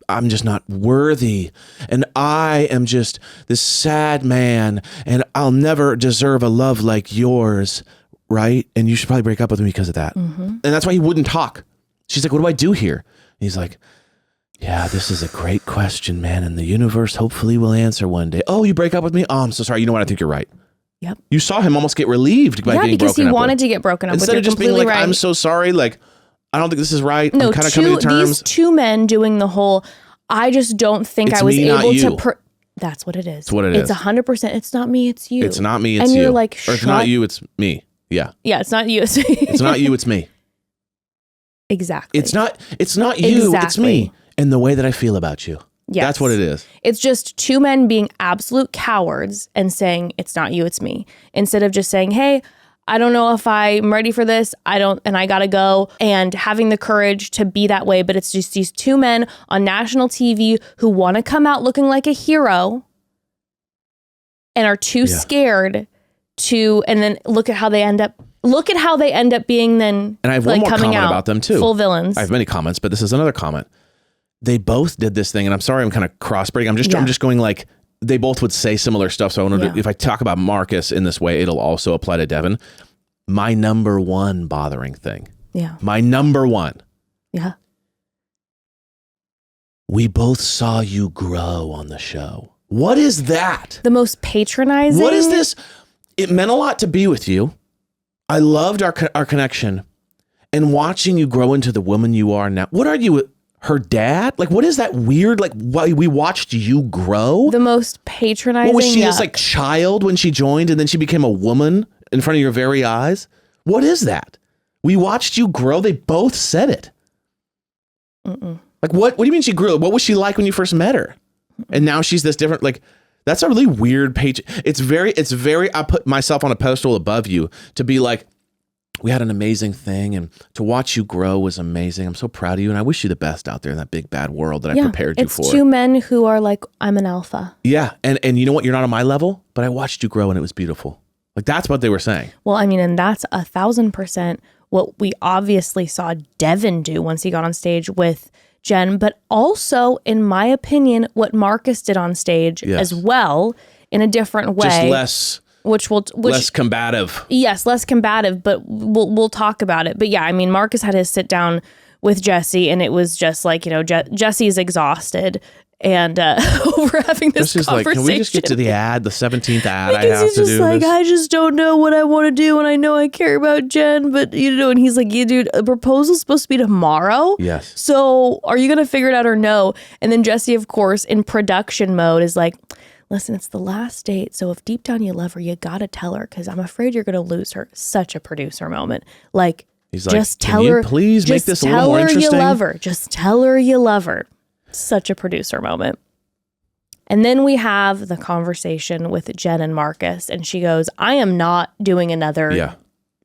worthy. And I am just this sad man and I'll never deserve a love like yours. Right. And you should probably break up with me because of that. Mm-hmm. And that's why he wouldn't talk. She's like, what do I do here? And he's like, Yeah, this is a great question, man. And the universe hopefully will answer one day. Oh, you break up with me? Oh, I'm so sorry. You know what? I think you're right. Yep. You saw him almost get relieved by getting because broken he up wanted with. to get broken up with. Instead You're of just being completely like, right. I'm so sorry. Like, I don't think this is right. No, I'm kind of coming to terms. These two men doing the whole, I just don't think It's I was me, not able you. to. That's what it is. It's what it It's is. 100%. It's not me. It's you. It's not me. It's and you. you're like, or it's not you. It's me. Yeah. Yeah, it's not you. It's not you. It's me. Exactly. It's not you. It's Exactly. me. And the way that I feel about you. Yes. That's what it is. It's just two men being absolute cowards and saying, it's not you, it's me. Instead of just saying, hey, I don't know if I'm ready for this. I gotta go, and having the courage to be that way. But it's just these two men on national TV who want to come out looking like a hero and are too scared to, and then look at how they end up being then, And I have one more coming comment out about them too. full villains. I have many comments, but this is another comment. They both did this thing, and I'm sorry I'm kind of crossbreeding. I'm just going like, they both would say similar stuff. So I wanted to, if I talk about Marcus in this way, it'll also apply to Devin. My number one bothering thing. Yeah. My number one. Yeah. We both saw you grow on the show. What is that? The most patronizing. What is this? It meant a lot to be with you. I loved our connection, and watching you grow into the woman you are now. What are you? Her dad? Like, what is that weird? Like, why we watched you grow? The most patronizing. What was she, this like child when she joined, and then she became a woman in front of your very eyes? What is that? We watched you grow. They both said it. Like, what do you mean she grew? What was she like when you first met her? And now she's this different, like, that's a really weird page. It's very, I put myself on a pedestal above you to be like, we had an amazing thing, and to watch you grow was amazing. I'm so proud of you, and I wish you the best out there in that big bad world that I prepared you for. It's two men who are like, I'm an alpha. Yeah, and you know what? You're not on my level, but I watched you grow, and it was beautiful. Like, that's what they were saying. Well, I mean, and that's 1,000% what we obviously saw Devin do once he got on stage with Jen, but also, in my opinion, what Marcus did on stage as well, in a different way. Just less... Which less combative. Yes, less combative, but we'll talk about it. But yeah, I mean, Marcus had his sit down with Jesse, and it was just like, you know, Jesse's exhausted and over having this conversation. Like, can we just get to the ad, the 17th ad I because have he's to just do? Like, this? I just don't know what I want to do, and I know I care about Jen, but you know, and he's like, yeah, dude, a proposal's supposed to be tomorrow. Yes. So are you gonna figure it out or no? And then Jesse, of course, in production mode, is like, listen, it's the last date, so if deep down you love her, you gotta tell her, because I'm afraid you're gonna lose her. Such a producer moment. Like, he's just like, tell can her. you please make this a little more interesting? Tell her you love her. Just tell her you love her. Such a producer moment. And then we have the conversation with Jen and Marcus, and she goes, I am not doing another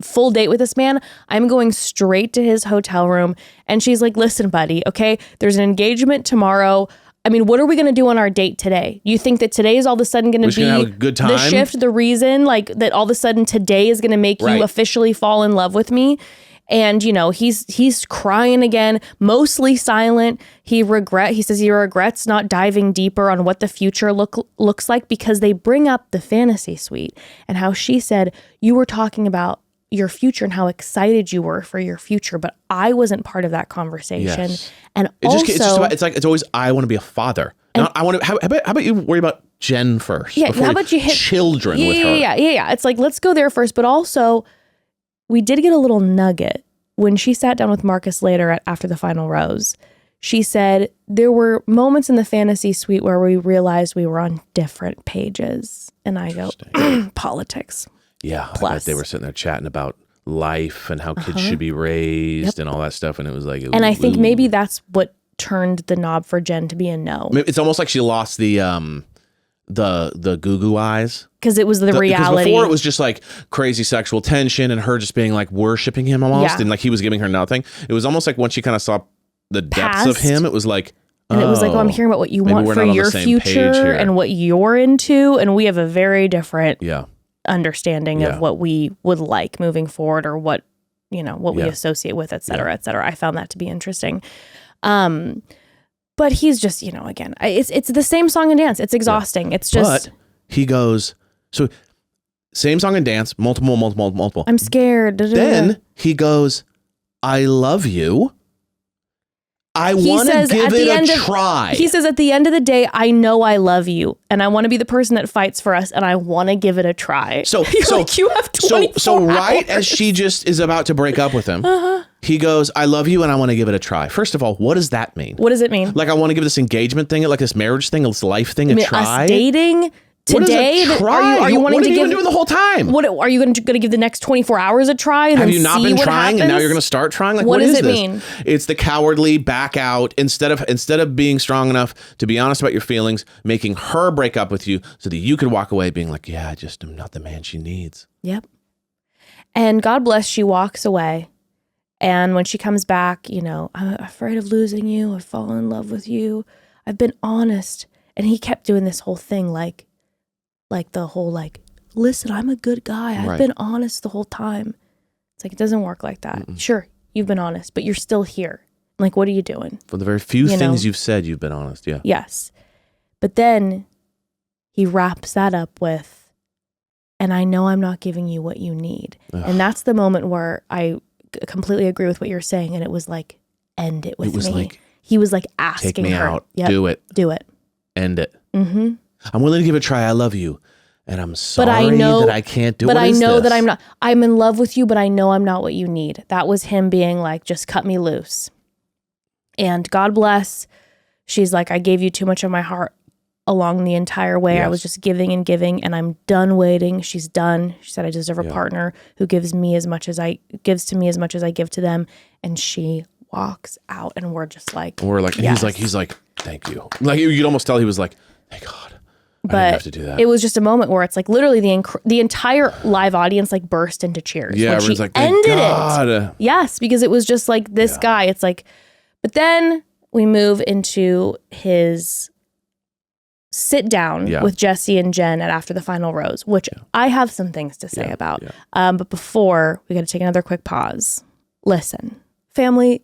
full date with this man. I'm going straight to his hotel room. And she's like, listen, buddy, okay, there's an engagement tomorrow. I mean, what are we going to do on our date today? You think that today is all of a sudden going to be have a good time? The shift, the reason, like that all of a sudden today is going to make you officially fall in love with me? And, you know, he's crying again, mostly silent. He says he regrets not diving deeper on what the future looks like, because they bring up the fantasy suite and how she said, you were talking about your future and how excited you were for your future, but I wasn't part of that conversation. Yes. And it's always, I want to be a father. Not, I want to. How about you worry about Jen first? Yeah. How about you hit children with her? Yeah. It's like, let's go there first. But also, we did get a little nugget when she sat down with Marcus later after the final rose. She said there were moments in the fantasy suite where we realized we were on different pages. And I go, politics. Yeah, Plus. I bet they were sitting there chatting about life and how kids should be raised and all that stuff, and it was like, and I think maybe that's what turned the knob for Jen to be a no. It's almost like she lost the goo goo eyes, because it was the reality. Before it was just like crazy sexual tension and her just being like worshiping him almost, and like he was giving her nothing. It was almost like once she kind of saw the depths of him, it was like. And it was like, I'm hearing about what you want for your future and what you're into, and we have a very different understanding of what we would like moving forward, or what we associate with, et cetera, et cetera. I found that to be interesting. But he's just, again, it's the same song and dance. It's exhausting. It's just. But he goes, so same song and dance, multiple. I'm scared. Then he goes, I love you. I want to give it a try. He says, at the end of the day, I know I love you and I want to be the person that fights for us and I want to give it a try. So like, you have 24 right hours. as she just is about to break up with him, he goes, I love you and I want to give it a try. First of all, what does that mean? What does it mean? Like, I want to give this engagement thing, like this marriage thing, this life thing, a try? Us dating today? What is a try? Are you wanting what to have you give been doing the whole time? What are you going to give the next 24 hours a try? And have then you not see been what trying happens? and now you're going to start trying? Like, what does is it this? mean? It's the cowardly back out instead of being strong enough to be honest about your feelings, making her break up with you so that you could walk away being like, yeah, I just am not the man she needs. Yep. And God bless, she walks away. And when she comes back, I'm afraid of losing you. I've fallen in love with you. I've been honest. And he kept doing this whole thing, like the whole, listen, I'm a good guy. I've been honest the whole time. It's like, it doesn't work like that. Mm-mm. Sure, you've been honest, but you're still here. Like, what are you doing? For the very few things you've said, you've been honest. Yeah. Yes. But then he wraps that up with, and I know I'm not giving you what you need. Ugh. And that's the moment where I completely agree with what you're saying. And it was like, end it with me. He was like asking take me her. out. Yep. Do it. End it. Mm-hmm. I'm willing to give it a try. I love you. And I'm sorry that I can't do it. But I know that I'm in love with you, but I know I'm not what you need. That was him being like, just cut me loose. And God bless. She's like, I gave you too much of my heart along the entire way. Yes. I was just giving and giving, and I'm done waiting. She's done. She said, I deserve a partner who gives to me as much as I give to them. And she walks out, and we're just like, yes. he's like, thank you. Like, you'd almost tell he was like, thank God. But I didn't have to do that. It was just a moment where it's like literally the entire live audience like burst into cheers. Yeah, when she like, ended God. it. Yes, because it was just like this guy. It's like, but then we move into his sit down with Jesse and Jen after the final rose, which I have some things to say about. Yeah. But before, we got to take another quick pause. Listen, family,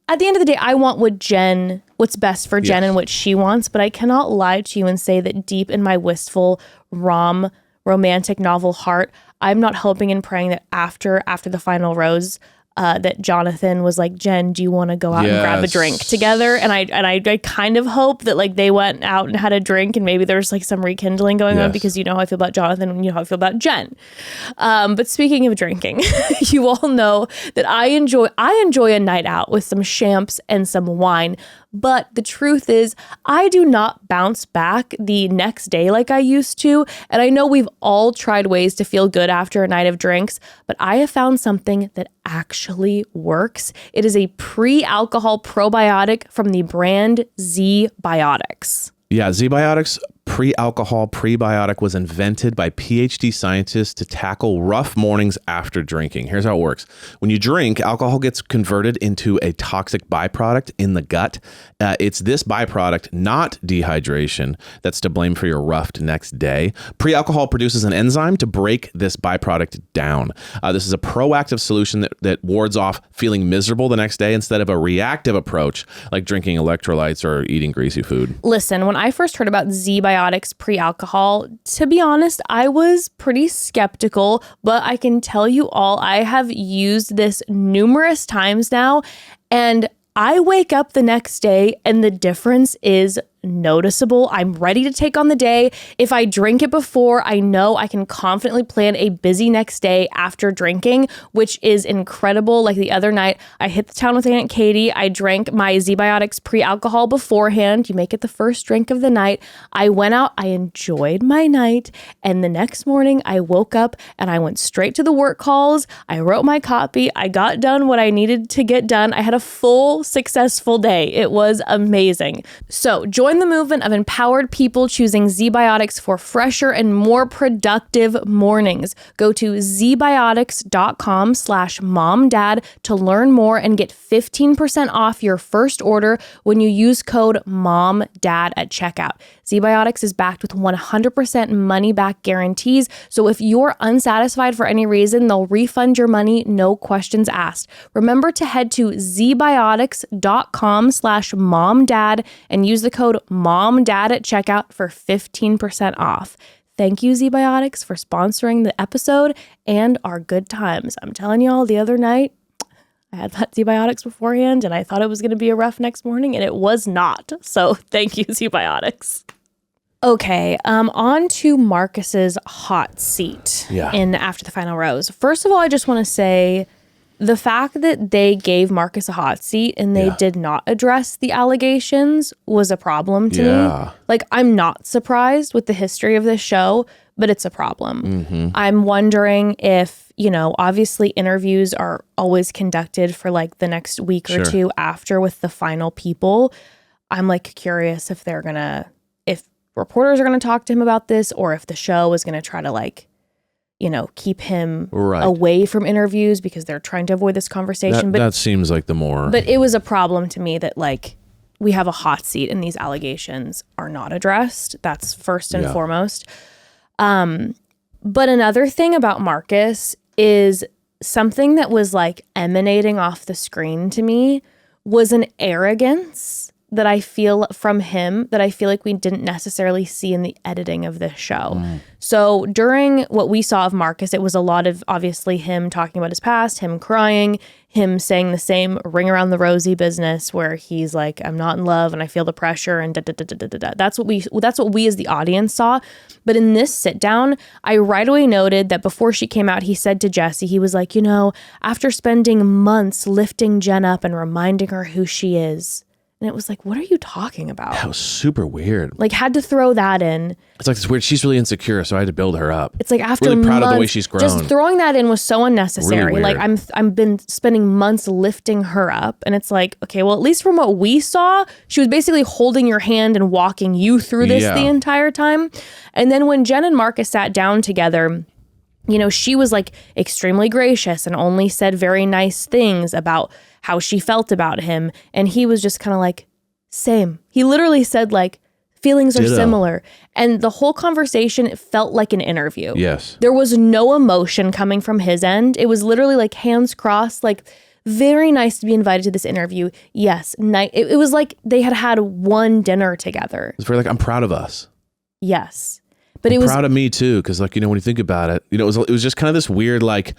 at the end of the day, I want what's best for Jen and what she wants, but I cannot lie to you and say that deep in my wistful, romantic novel heart, I'm not hoping and praying that after the final rose, that Jonathan was like, Jen, do you want to go out and grab a drink together? And I kind of hope that like they went out and had a drink and maybe there's like some rekindling going on, because you know how I feel about Jonathan and you know how I feel about Jen. But speaking of drinking, you all know that I enjoy a night out with some champs and some wine. But the truth is, I do not bounce back the next day like I used to. And I know we've all tried ways to feel good after a night of drinks, but I have found something that actually works. It is a pre-alcohol probiotic from the brand Z Biotics. Yeah, Z Biotics pre-alcohol prebiotic was invented by PhD scientists to tackle rough mornings after drinking. Here's how it works. When you drink, alcohol gets converted into a toxic byproduct in the gut. It's this byproduct, not dehydration, that's to blame for your rough next day. Pre-alcohol produces an enzyme to break this byproduct down. This is a proactive solution that wards off feeling miserable the next day instead of a reactive approach like drinking electrolytes or eating greasy food. Listen, when I first heard about Z Biotics pre-alcohol, to be honest, I was pretty skeptical, but I can tell you all, I have used this numerous times now, and I wake up the next day and the difference is noticeable. I'm ready to take on the day. If I drink it before, I know I can confidently plan a busy next day after drinking, which is incredible. Like the other night, I hit the town with Aunt Katie. I drank my Z Biotics pre-alcohol beforehand. You make it the first drink of the night. I went out, I enjoyed my night, and the next morning I woke up and I went straight to the work calls. I wrote my copy. I got done what I needed to get done. I had a full, successful day. It was amazing. So join the movement of empowered people choosing Z Biotics for fresher and more productive mornings. Go to zbiotics.com/momdad to learn more and get 15% off your first order when you use code MOMDAD at checkout. Z Biotics is backed with 100% money back guarantees. So if you're unsatisfied for any reason, they'll refund your money, no questions asked. Remember to head to zbiotics.com/momdad and use the code MOMDAD at checkout for 15% off. Thank you, Z Biotics, for sponsoring the episode and our good times. I'm telling y'all, the other night, I had antibiotics beforehand and I thought it was going to be a rough next morning and it was not. So thank you, antibiotics. Okay, on to Marcus's hot seat in After the Final Rose. First of all, I just want to say the fact that they gave Marcus a hot seat and they did not address the allegations was a problem to me. Like, I'm not surprised with the history of this show, but it's a problem. I'm wondering if, you know, obviously interviews are always conducted for like the next week or two after with the final people. I'm like curious if they're gonna, if reporters are gonna talk to him about this or if the show is gonna try to like, you know, keep him away from interviews because they're trying to avoid this conversation. But that seems like the more. But it was a problem to me that like we have a hot seat and these allegations are not addressed. That's first and foremost. But another thing about Marcus is something that was like emanating off the screen to me was an arrogance that I feel from him that I feel like we didn't necessarily see in the editing of this show. So during what we saw of Marcus, it was a lot of obviously him talking about his past, him crying, him saying the same ring around the rosy business where he's like, I'm not in love and I feel the pressure and da da da da da da. That's what we as the audience saw. But in this sit down, I right away noted that before she came out, he said to Jesse, he was like, you know, after spending months lifting Jen up and reminding her who she is. And it was like, what are you talking about? That was super weird. Like, had to throw that in. It's like, it's weird. She's really insecure, so I had to build her up. It's like after really proud months, of the way she's grown. Just throwing that in was so unnecessary. Really like, I've been spending months lifting her up. And it's like, okay, well, at least from what we saw, she was basically holding your hand and walking you through this the entire time. And then when Jen and Marcus sat down together, you know, she was like extremely gracious and only said very nice things about how she felt about him. And he was just kind of like, same. He literally said like, feelings are similar. And the whole conversation, it felt like an interview. Yes. There was no emotion coming from his end. It was literally like hands crossed, like very nice to be invited to this interview. Yes. It was like they had one dinner together. It's very like, I'm proud of us. Yes. But I'm it was proud of me too. Cause like, you know, when you think about it, you know, it was just kind of this weird, like,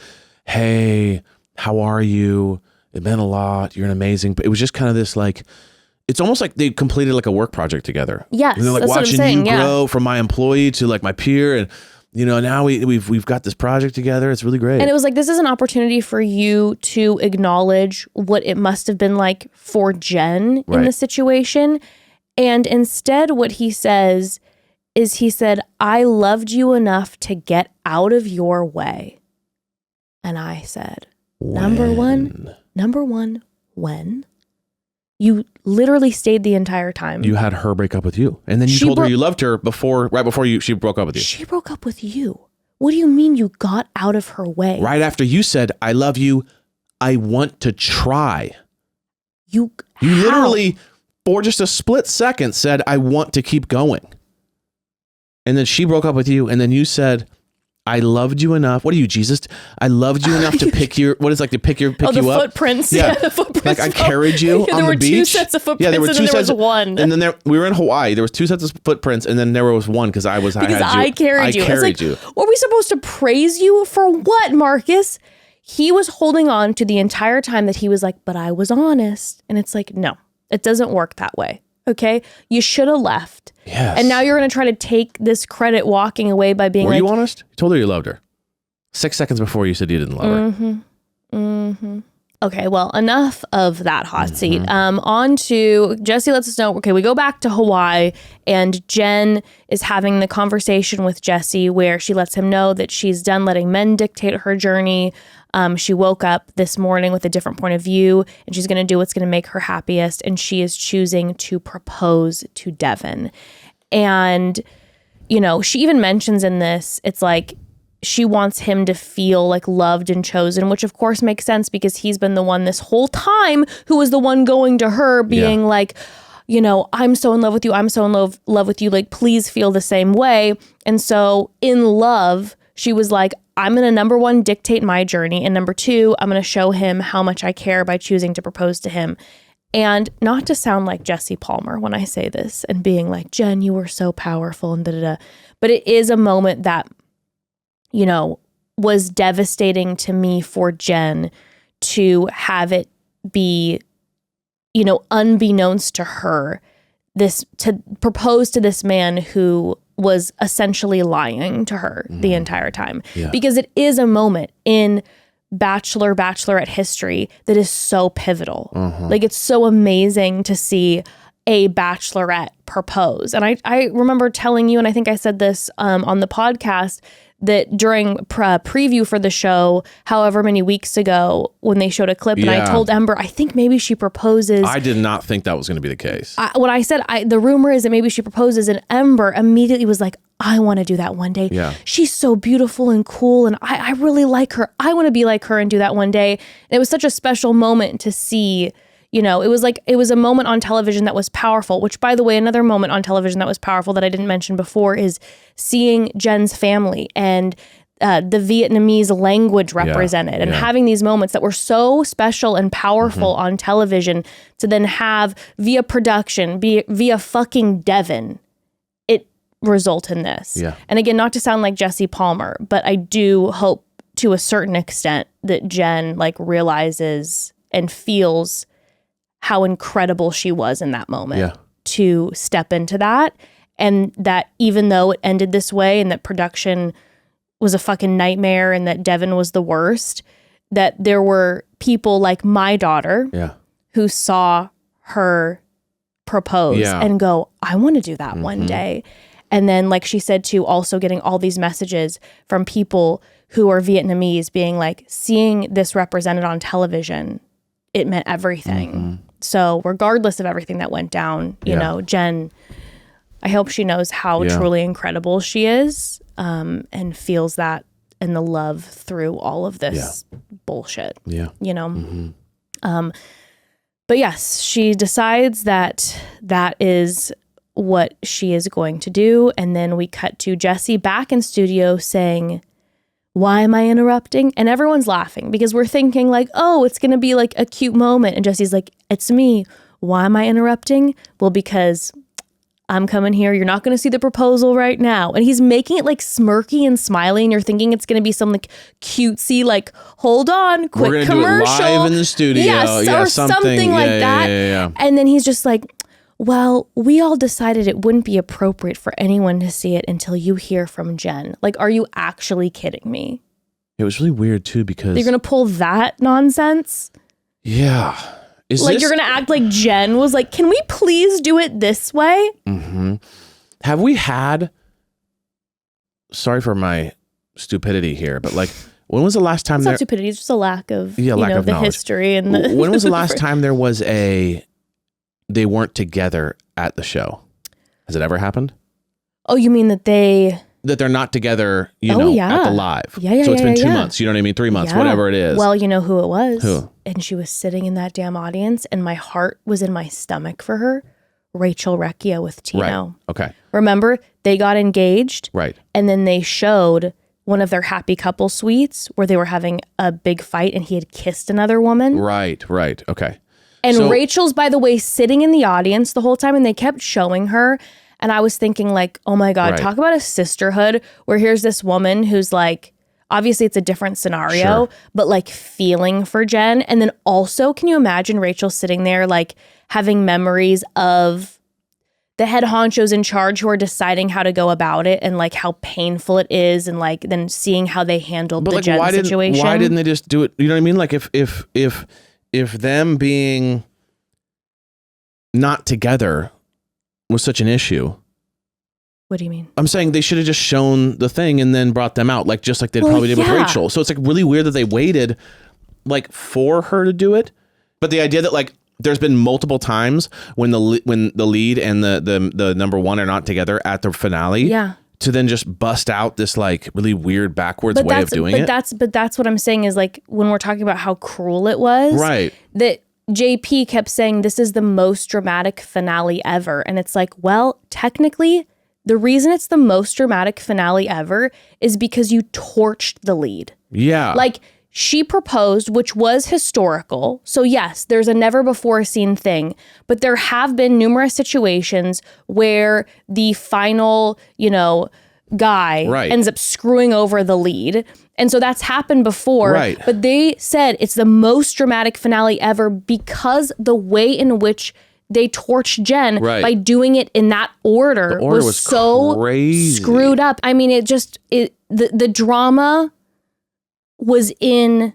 hey, how are you? It meant a lot. You're an amazing, but it was just kind of this like, it's almost like they completed like a work project together. Yes, and they're like that's watching what I'm saying, you grow from my employee to like my peer, and you know now we've got this project together. It's really great. And it was like, this is an opportunity for you to acknowledge what it must have been like for Jen in the situation. And instead, what he says is, he said, "I loved you enough to get out of your way." And I said, number one, when? You literally stayed the entire time. You had her break up with you. And then you told her you loved her right before she broke up with you. She broke up with you. What do you mean you got out of her way? Right after you said, I love you, I want to try. You literally, for just a split second, said, I want to keep going. And then she broke up with you. And then you said, I loved you enough. What are you, Jesus? I loved you enough to pick you up. The footprints. Yeah. The footprints. Like I carried you on the beach. There were 2 sets of footprints, and then there was one. And then we were in Hawaii. There was 2 sets of footprints, and then there was one because I carried you. Were we supposed to praise you for what, Marcus? He was holding on to the entire time that he was like, but I was honest. And it's like, no, it doesn't work that way. Okay, you should have left. Yes. And now you're going to try to take this credit walking away by being Were you honest? You told her you loved her. 6 seconds before you said you didn't love her. Okay, well, enough of that hot seat. On to Jesse lets us know, okay, we go back to Hawaii and Jen is having the conversation with Jesse where she lets him know that she's done letting men dictate her journey. She woke up this morning with a different point of view and she's going to do what's going to make her happiest. And she is choosing to propose to Devin. And, you know, she even mentions in this, it's like she wants him to feel like loved and chosen, which of course makes sense because he's been the one this whole time who was the one going to her being like, you know, I'm so in love with you. I'm so in love with you. Like, please feel the same way. And so in love, she was like, I'm going to, number 1, dictate my journey. And number 2, I'm going to show him how much I care by choosing to propose to him. And not to sound like Jesse Palmer when I say this and being like, Jen, you were so powerful and da-da-da. But it is a moment that, you know, was devastating to me for Jen to have it be, you know, unbeknownst to her, to propose to this man who was essentially lying to her the entire time. Yeah. Because it is a moment in Bachelorette history that is so pivotal. Like, it's so amazing to see a Bachelorette propose. And I remember telling you, and I think I said this on the podcast, that during preview for the show, however many weeks ago, when they showed a clip, and I told Ember, I think maybe she proposes. I did not think that was going to be the case. When I said, the rumor is that maybe she proposes, and Ember immediately was like, I want to do that one day. Yeah. She's so beautiful and cool, and I really like her. I want to be like her and do that one day. And it was such a special moment to see. You know, it was a moment on television that was powerful, which, by the way, another moment on television that was powerful that I didn't mention before is seeing Jen's family and the Vietnamese language represented and having these moments that were so special and powerful on television to then have via production, via fucking Devin, it result in this. Yeah. And again, not to sound like Jesse Palmer, but I do hope to a certain extent that Jen like realizes and feels how incredible she was in that moment to step into that. And that even though it ended this way and that production was a fucking nightmare and that Devin was the worst, that there were people like my daughter who saw her propose and go, I want to do that one day. And then, like she said too, also getting all these messages from people who are Vietnamese being like, seeing this represented on television, it meant everything. So regardless of everything that went down, you know, Jen, I hope she knows how truly incredible she is, and feels that and the love through all of this bullshit, you know? But yes, she decides that that is what she is going to do. And then we cut to Jesse back in studio saying, why am I interrupting? And everyone's laughing because we're thinking like, oh, it's going to be like a cute moment. And Jesse's like, it's me. Why am I interrupting? Well, because I'm coming here. You're not going to see the proposal right now. And he's making it like smirky and smiley. And you're thinking it's going to be some like cutesy, like, hold on, quick We're gonna commercial. do it live in the studio. Or something like that. Yeah. And then he's just like, well, we all decided it wouldn't be appropriate for anyone to see it until you hear from Jen. Like, are you actually kidding me? It was really weird too because You're going to pull that nonsense? Yeah. Is like, this... you're going to act like Jen was like, can we please do it this way? Have we had, sorry for my stupidity here, but like, when was the last time It's not stupidity, it's just a lack of, lack of the knowledge. history and the... When was the last time there was they weren't together at the show? Has it ever happened? Oh, you mean that they're not together, at the live. Yeah. So it's been 2 months, you know what I mean? 3 months, whatever it is. Well, you know who it was? Who? And she was sitting in that damn audience and my heart was in my stomach for her. Rachel Recchia with Tino. Right. Okay. Remember, they got engaged. Right. And then they showed one of their happy couple suites where they were having a big fight and he had kissed another woman. Right. Okay. And Rachel's, by the way, sitting in the audience the whole time and they kept showing her. And I was thinking like, oh my God, talk about a sisterhood where here's this woman who's like, obviously it's a different scenario, but like feeling for Jen. And then also, can you imagine Rachel sitting there like having memories of the head honchos in charge who are deciding how to go about it and like how painful it is and like then seeing how they handled the Jen situation. Why didn't they just do it? You know what I mean? Like if them being not together was such an issue. What do you mean? I'm saying they should have just shown the thing and then brought them out, like just like they probably did with Rachel. So it's like really weird that they waited like for her to do it. But the idea that like there's been multiple times when the lead and the number one are not together at the finale. Yeah. To then just bust out this like really weird backwards way of doing it. But that's what I'm saying is like when we're talking about how cruel it was. Right. That JP kept saying this is the most dramatic finale ever. And it's like, well, technically, the reason it's the most dramatic finale ever is because you torched the lead. Yeah. Like she proposed, which was historical. So yes, there's a never before seen thing, but there have been numerous situations where the final, guy Right. ends up screwing over the lead. And so that's happened before. Right. But they said it's the most dramatic finale ever because the way in which they torched Jen by doing it in that order, The order was so crazy. screwed up. I mean, the drama was in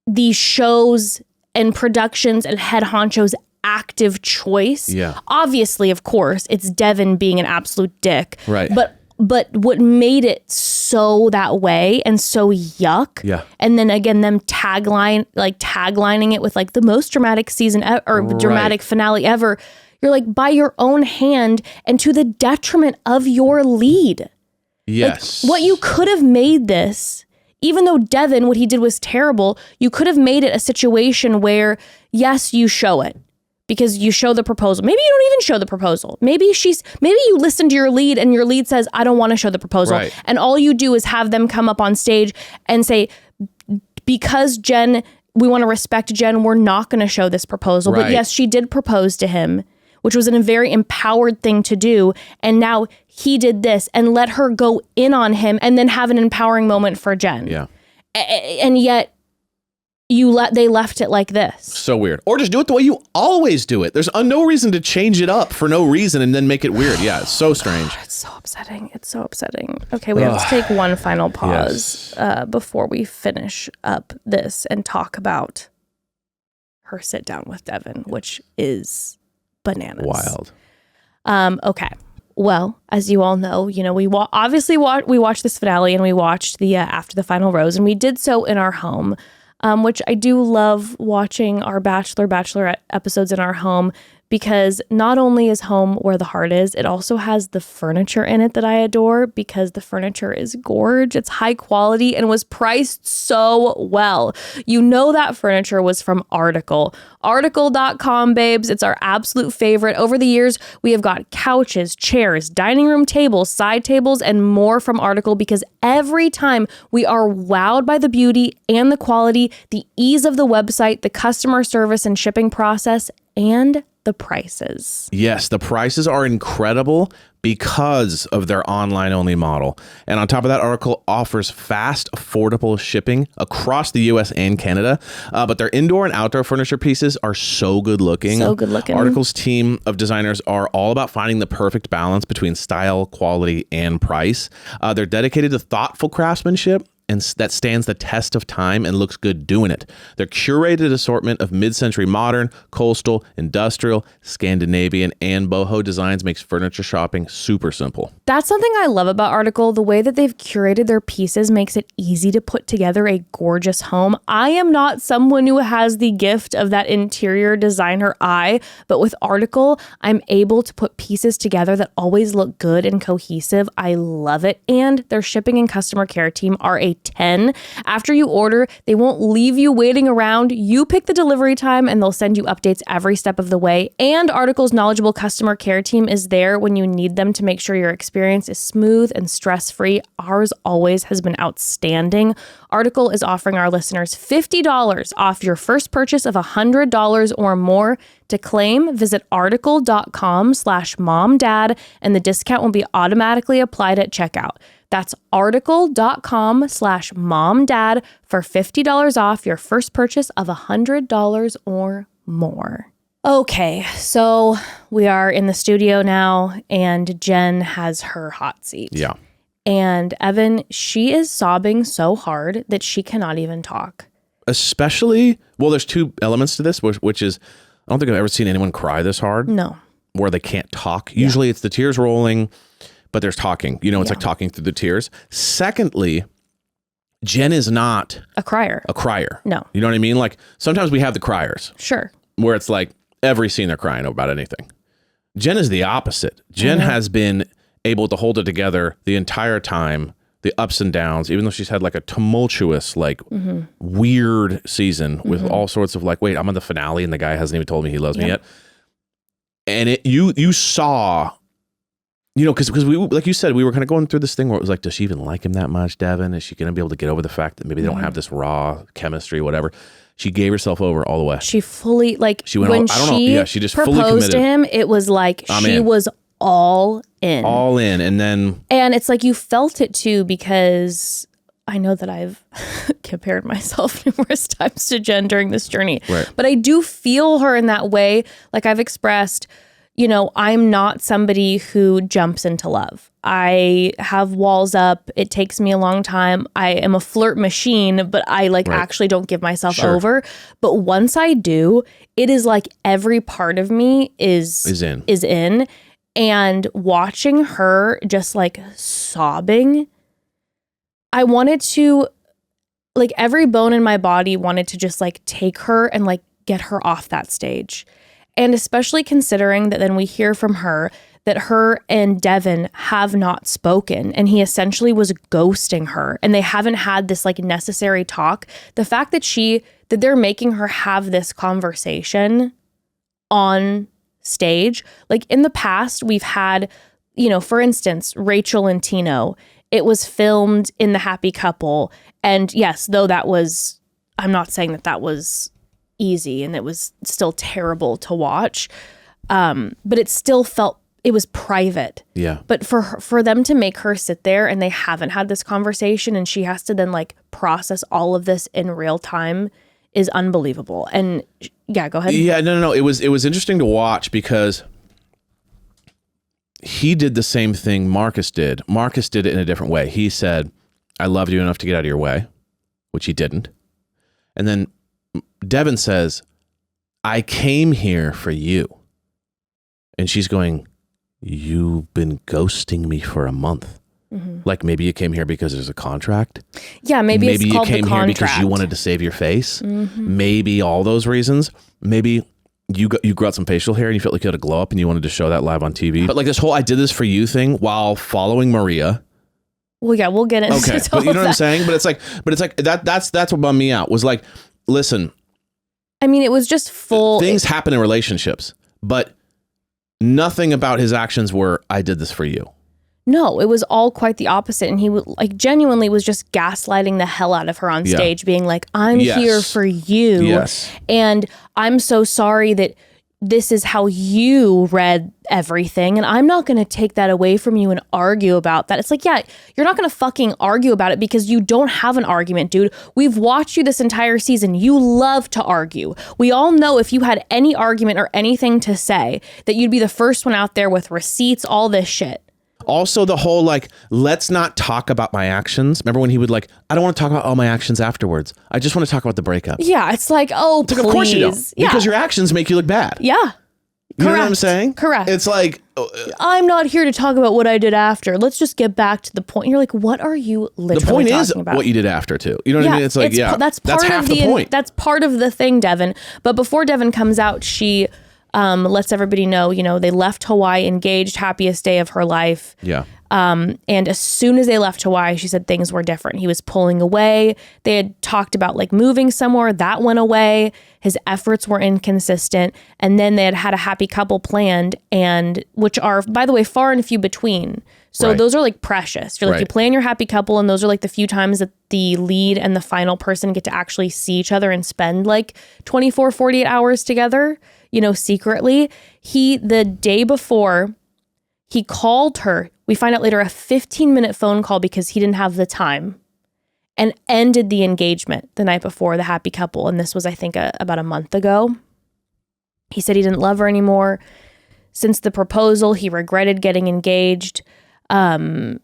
these shows and productions and head honchos' active choice. Yeah. Obviously, of course, it's Devin being an absolute dick. Right. But what made it so that way and so yuck, and then again them taglining it with like the most dramatic season or dramatic finale ever. You're like, by your own hand and to the detriment of your lead. Yes. Like, what you could have made this, even though Devin, what he did was terrible, you could have made it a situation where, yes, you show it. Because you show the proposal. Maybe you don't even show the proposal. Maybe you listen to your lead and your lead says, I don't want to show the proposal. Right. And all you do is have them come up on stage and say, because Jen, we want to respect Jen, we're not going to show this proposal. Right. But yes, she did propose to him, which was a very empowered thing to do. And now he did this, and let her go in on him and then have an empowering moment for Jen. Yeah. And yet, they left it like this. So weird. Or just do it the way you always do it. There's no reason to change it up for no reason and then make it weird. Yeah, it's so strange. It's so upsetting. It's so upsetting. Okay, we have to take one final pause before we finish up this and talk about her sit down with Devin, which is bananas. Wild. Okay. Well, as you all know, we watched this finale and we watched the After the Final Rose, and we did so in our home. Which I do love watching our Bachelorette episodes in our home, because not only is home where the heart is, it also has the furniture in it that I adore, because the furniture is gorgeous. It's high quality and was priced so well. That furniture was from Article. Article.com, babes. It's our absolute favorite. Over the years, we have got couches, chairs, dining room tables, side tables, and more from Article, because every time we are wowed by the beauty and the quality, the ease of the website, the customer service and shipping process, and the prices. Yes, the prices are incredible because of their online only model. And on top of that, Article offers fast, affordable shipping across the US and Canada. But their indoor and outdoor furniture pieces are so good looking. So good looking. Article's team of designers are all about finding the perfect balance between style, quality, and price. They're dedicated to thoughtful craftsmanship and that stands the test of time and looks good doing it. Their curated assortment of mid-century modern, coastal, industrial, Scandinavian, and boho designs makes furniture shopping super simple. That's something I love about Article. The way that they've curated their pieces makes it easy to put together a gorgeous home. I am not someone who has the gift of that interior designer eye, but with Article, I'm able to put pieces together that always look good and cohesive. I love it. And their shipping and customer care team are a 10. After you order, they won't leave you waiting around. You pick the delivery time and they'll send you updates every step of the way. And Article's knowledgeable customer care team is there when you need them to make sure your experience is smooth and stress-free. Ours always has been outstanding. Article is offering our listeners $50 off your first purchase of $100 or more. To claim, visit article.com/momdad and the discount will be automatically applied at checkout. That's article.com/momdad for $50 off your first purchase of $100 or more. Okay, so we are in the studio now and Jen has her hot seat. Yeah. And Evan, she is sobbing so hard that she cannot even talk. Especially, well, there's two elements to this, which is, I don't think I've ever seen anyone cry this hard. No. Where they can't talk. Usually it's the tears rolling, but there's talking. It's like talking through the tears. Secondly, Jen is not a crier. No. You know what I mean? Like sometimes we have the criers. Sure. Where it's like every scene they're crying about anything. Jen is the opposite. Jen has been able to hold it together the entire time, the ups and downs, even though she's had like a tumultuous, like weird season with all sorts of like, wait, I'm on the finale and the guy hasn't even told me he loves me yet. And you saw, because we, like you said, we were kind of going through this thing where it was like, does she even like him that much, Devin? Is she going to be able to get over the fact that maybe they don't have this raw chemistry, whatever? She gave herself over all the way. She fully, like, she went when she just fully proposed committed to him, it was like she was all in. All in. And then... And it's like you felt it too, because I know that I've compared myself numerous times to Jen during this journey. Right. But I do feel her in that way. Like I've expressed, you know, I'm not somebody who jumps into love. I have walls up. It takes me a long time. I am a flirt machine, but I actually don't give myself over. But once I do, it is like every part of me is in. And watching her just like sobbing, I wanted to, like, every bone in my body wanted to just like take her and like get her off that stage. And especially considering that then we hear from her that her and Devin have not spoken, and he essentially was ghosting her, and they haven't had this like necessary talk. The fact that they're making her have this conversation on stage, like in the past, we've had, you know, for instance, Rachel and Tino, it was filmed in the happy couple. And yes, though I'm not saying that was easy and it was still terrible to watch. But it still felt, it was private. Yeah. But for them to make her sit there and they haven't had this conversation and she has to then like process all of this in real time is unbelievable. And yeah, go ahead. Yeah, no. It was interesting to watch because he did the same thing Marcus did. Marcus did it in a different way. He said, I loved you enough to get out of your way, which he didn't. And then Devin says, I came here for you. And she's going, you've been ghosting me for a month. Mm-hmm. Like maybe you came here because there's a contract. Yeah, maybe it's called the contract. Maybe you came here because you wanted to save your face. Mm-hmm. Maybe all those reasons. Maybe you grew out some facial hair and you felt like you had a glow up and you wanted to show that live on TV. But like this whole I did this for you thing while following Maria. Well, yeah, we'll get into okay, but you know what I'm saying? But it's like that's what bummed me out was like, listen. I mean, it was just full. Things happen in relationships, but nothing about his actions were, I did this for you. No, it was all quite the opposite. And he like genuinely was just gaslighting the hell out of her on stage, being like, I'm here for you. Yes. And I'm so sorry that this is how you read everything. And I'm not going to take that away from you and argue about that. It's like, yeah, you're not going to fucking argue about it because you don't have an argument, dude. We've watched you this entire season. You love to argue. We all know if you had any argument or anything to say that you'd be the first one out there with receipts, all this shit. Also, the whole like, let's not talk about my actions. Remember when he would like, I don't want to talk about all my actions afterwards. I just want to talk about the breakup. Yeah, it's like, oh, please. Of course you don't. Yeah. Because your actions make you look bad. Yeah. You know what I'm saying? Correct. It's like, I'm not here to talk about what I did after. Let's just get back to the point. You're like, what are you literally the point talking is about? What you did after too. You know what I mean? It's like, that's half the point. That's part of the thing, Devin. But before Devin comes out, she lets everybody know, you know, they left Hawaii engaged, happiest day of her life. Yeah. And as soon as they left Hawaii, she said things were different. He was pulling away. They had talked about like moving somewhere. That went away. His efforts were inconsistent. And then they had a happy couple planned, and which are, by the way, far and few between. So those are like precious. You're like, you plan your happy couple, and those are like the few times that the lead and the final person get to actually see each other and spend like 24, 48 hours together, you know, secretly. The day before, he called her. We find out later a 15-minute phone call because he didn't have the time, and ended the engagement the night before the happy couple. And this was, I think, about a month ago. He said he didn't love her anymore. Since the proposal, he regretted getting engaged. And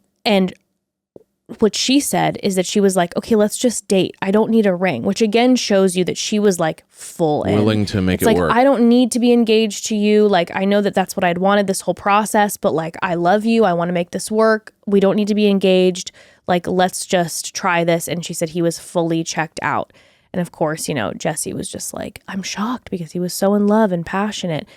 what she said is that she was like, okay, let's just date. I don't need a ring, which again shows you that she was like full in. Willing to make it like, work. I don't need to be engaged to you. Like, I know that that's what I'd wanted this whole process, but like, I love you. I want to make this work. We don't need to be engaged. Like, let's just try this. And she said he was fully checked out. And of course, you know, Jesse was just like, I'm shocked because he was so in love and passionate.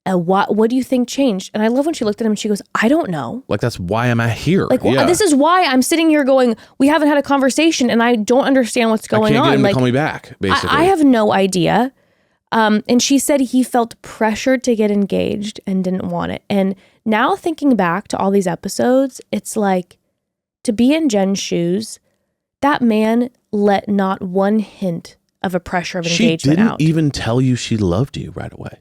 What do you think changed? And I love when she looked at him and she goes, I don't know. Like, that's why am I here? Like, this is why I'm sitting here going, we haven't had a conversation and I don't understand what's going on. I can't get him like, to call me back, basically. I have no idea. And she said he felt pressured to get engaged and didn't want it. And now thinking back to all these episodes, it's like, to be in Jen's shoes, that man let not one hint of a pressure of engagement out. She didn't even tell you she loved you right away.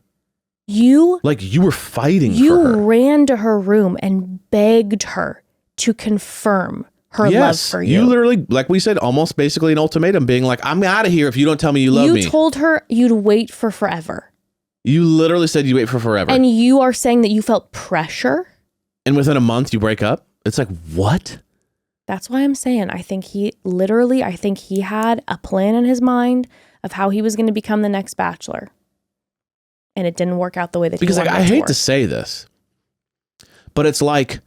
You Like you were fighting for you her. ran to her room and begged her to confirm her love for you. You literally, like we said, almost basically an ultimatum, being like, I'm out of here if you don't tell me you love me. You told her you'd wait for forever. You literally said you wait for forever. And you are saying that you felt pressure? And within a month you break up? It's like, what? That's why I'm saying I think he had a plan in his mind of how he was going to become the next Bachelor. And it didn't work out the way that because he wanted I hate to to say this, but it's like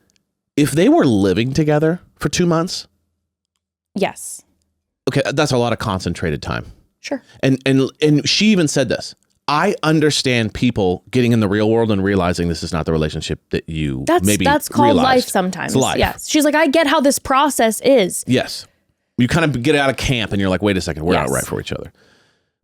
if they were living together for 2 months. Yes. Okay, that's a lot of concentrated time. Sure. And she even said this. I understand people getting in the real world and realizing this is not the relationship that you that's called realized. life sometimes. It's life. Yes. She's like, I get how this process is. Yes. You kind of get out of camp and you're like, wait a second, we're not right for each other.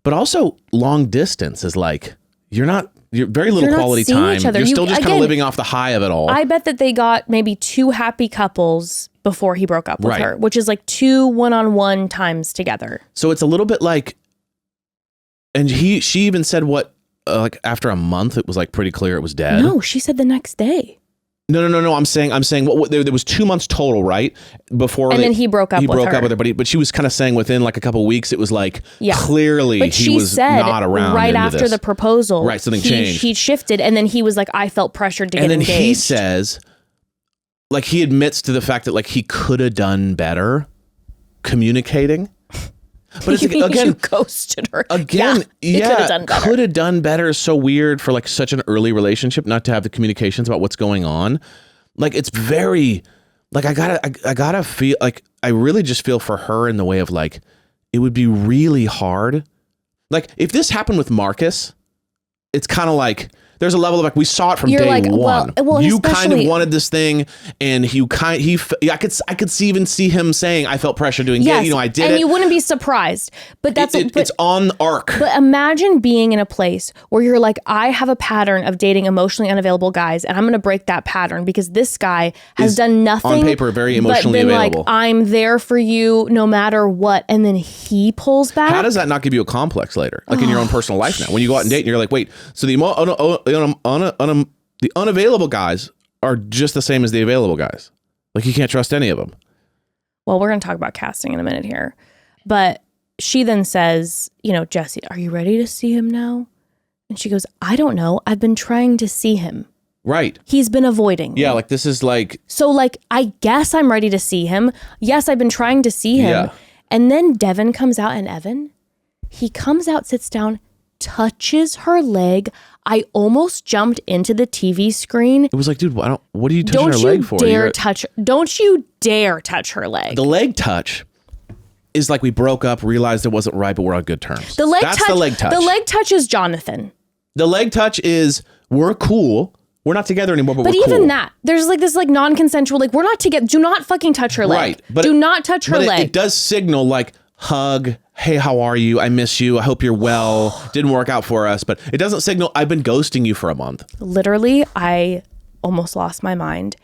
But also long distance is like, you're very little quality time. You're still just kind of living off the high of it all. I bet that they got maybe 2 happy couples before he broke up with her, which is like 2 one-on-one times together. So it's a little bit like, and she even said what, like after a month, it was like pretty clear it was dead. No, she said the next day. No. I'm saying what there was 2 months total, right? Before then he broke up with her. He broke up with her, but she was kind of saying within like a couple of weeks, it was like clearly but he was not around. Right after the proposal, right? Something changed. He shifted, and then he was like, I felt pressured to get engaged. And then he says, like he admits to the fact that like he could have done better communicating. But it's you again, you ghosted her. Again, he could have done better. Could have done better is so weird for like such an early relationship not to have the communications about what's going on. Like it's very like I gotta feel like I really just feel for her in the way of like it would be really hard. Like if this happened with Marcus, it's kind of like there's a level of like we saw it from day one. Well, you kind of wanted this thing, and I could even see him saying, "I felt pressure doing it. You know, I did it." And you wouldn't be surprised, but it's on the arc. But imagine being in a place where you're like, I have a pattern of dating emotionally unavailable guys, and I'm going to break that pattern because this guy has done nothing on paper very emotionally but been available. Like, I'm there for you no matter what, and then he pulls back. How does that not give you a complex later, like in your own personal life now, when you go out and date and you're like, wait, so the unavailable guys are just the same as the available guys. Like you can't trust any of them. Well, we're going to talk about casting in a minute here. But she then says, Jesse, are you ready to see him now? And she goes, I don't know. I've been trying to see him. Right. He's been avoiding me. Yeah, like this is like... So like, I guess I'm ready to see him. Yes, I've been trying to see him. Yeah. And then Devin comes out, and Evan, he comes out, sits down, touches her leg. I almost jumped into the TV screen. It was like, dude, what are you touching her leg for? Don't you dare touch her leg. The leg touch is like we broke up, realized it wasn't right, but we're on good terms. The leg That's the leg touch. The leg touch is Jonathan. The leg touch is we're cool. We're not together anymore, but we're cool. But even that, there's like this like non-consensual, like we're not together. Do not fucking touch her leg. Right. But do not touch her leg. It does signal like hug. Hey, how are you? I miss you. I hope you're well. Didn't work out for us, but it doesn't signal I've been ghosting you for a month. Literally, I almost lost my mind.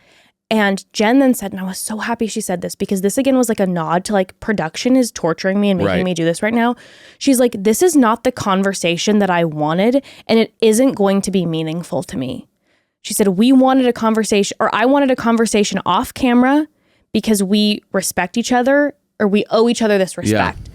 And Jen then said, and I was so happy she said this because this again was like a nod to like production is torturing me and making me do this right now. She's like, this is not the conversation that I wanted, and it isn't going to be meaningful to me. She said, I wanted a conversation off camera because we respect each other, or we owe each other this respect. Yeah.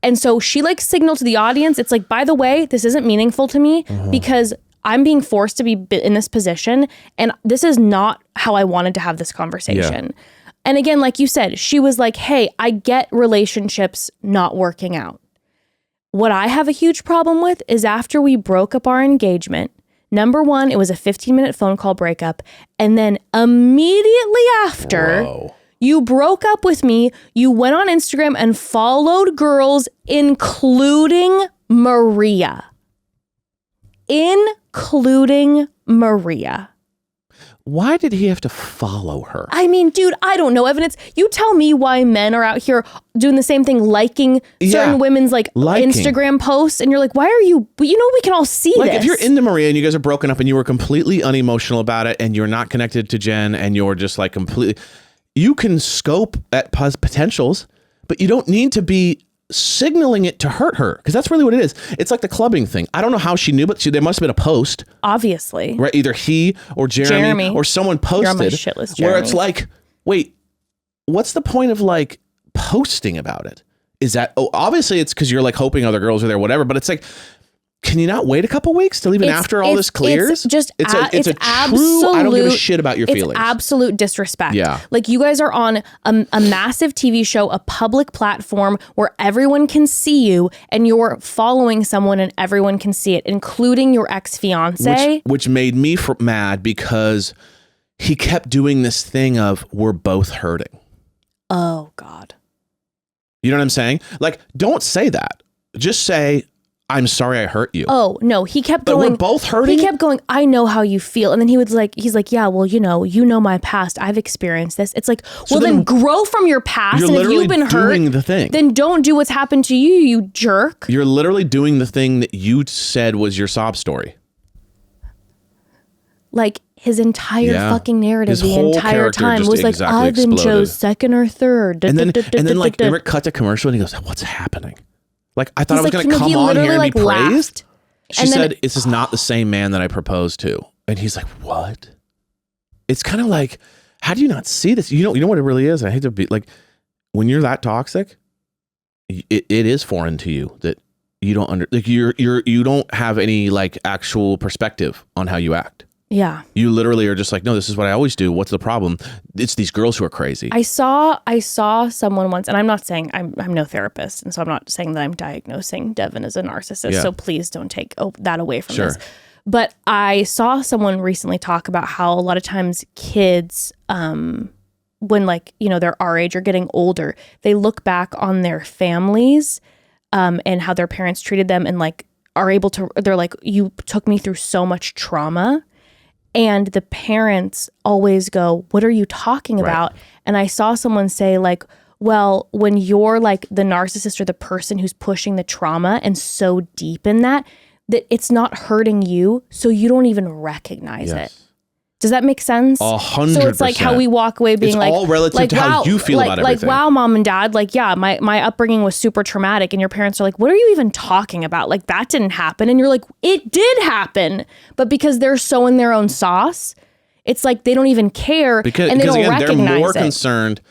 And so she like signaled to the audience, it's like, by the way, this isn't meaningful to me because I'm being forced to be in this position, and this is not how I wanted to have this conversation. Yeah. And again, like you said, she was like, hey, I get relationships not working out. What I have a huge problem with is after we broke up our engagement, number one, it was a 15-minute phone call breakup. And then immediately after you broke up with me, you went on Instagram and followed girls, including Maria. Why did he have to follow her? I mean, dude, I don't know, Evan. You tell me why men are out here doing the same thing, liking certain women's Instagram posts, and you're like, why are you? We can all see this. Like if you're into Maria and you guys are broken up and you were completely unemotional about it, and you're not connected to Jen, and you're just like completely, you can scope at potentials, but you don't need to be signaling it to hurt her, because that's really what it is. It's like the clubbing thing. I don't know how she knew, but there must have been a post. Obviously. Right? Either he or Jeremy. Or someone posted. You're on my shit list, where Jeremy. it's like, wait, what's the point of like posting about it? Is that, obviously it's because you're like hoping other girls are there, whatever, but it's like, can you not wait a couple weeks till even after all this clears? It's a true, I don't give a shit about your feelings. It's absolute disrespect. Yeah. Like you guys are on a massive TV show, a public platform where everyone can see you and you're following someone and everyone can see it, including your ex-fiance. Which made me mad because he kept doing this thing of we're both hurting. Oh, God. You know what I'm saying? Like, don't say that. Just say, I'm sorry I hurt you. Oh, no, he kept going. But we're both hurting? He kept going, I know how you feel. And then he's like, yeah, well, you know my past. I've experienced this. It's like, well, then grow from your past. You're and if literally you've been hurt, doing the thing. Then don't do what's happened to you, you jerk. You're literally doing the thing that you said was your sob story. Like his entire fucking narrative, the entire time was like, exactly I've been chose second or third. And then like, remember, cut to commercial and he goes, what's happening? Like, I thought I was like, going to come on here and be praised. Laughed. She said, this is not the same man that I proposed to. And he's like, what? It's kind of like, how do you not see this? You know what it really is? I hate to be like, when you're that toxic, it is foreign to you that you don't you don't have any like actual perspective on how you act. Yeah. You literally are just like, no, this is what I always do. What's the problem? It's these girls who are crazy. I saw someone once, and I'm not saying I'm no therapist, and so I'm not saying that I'm diagnosing Devin as a narcissist. Yeah. So please don't take that away from this. But I saw someone recently talk about how a lot of times kids, when like, they're our age or getting older, they look back on their families, and how their parents treated them, and like are able to, they're like, you took me through so much trauma. And the parents always go, what are you talking about? And I saw someone say like, well, when you're like the narcissist or the person who's pushing the trauma and so deep in that it's not hurting you, so you don't even recognize it. Does that make sense? 100%. So it's like how we walk away being it's all relative to how you feel about everything. Like, wow, mom and dad, like, yeah, my upbringing was super traumatic. And your parents are like, what are you even talking about? Like, that didn't happen. And you're like, it did happen. But because they're so in their own sauce, it's like they don't even care. And they don't recognize they're more it. concerned.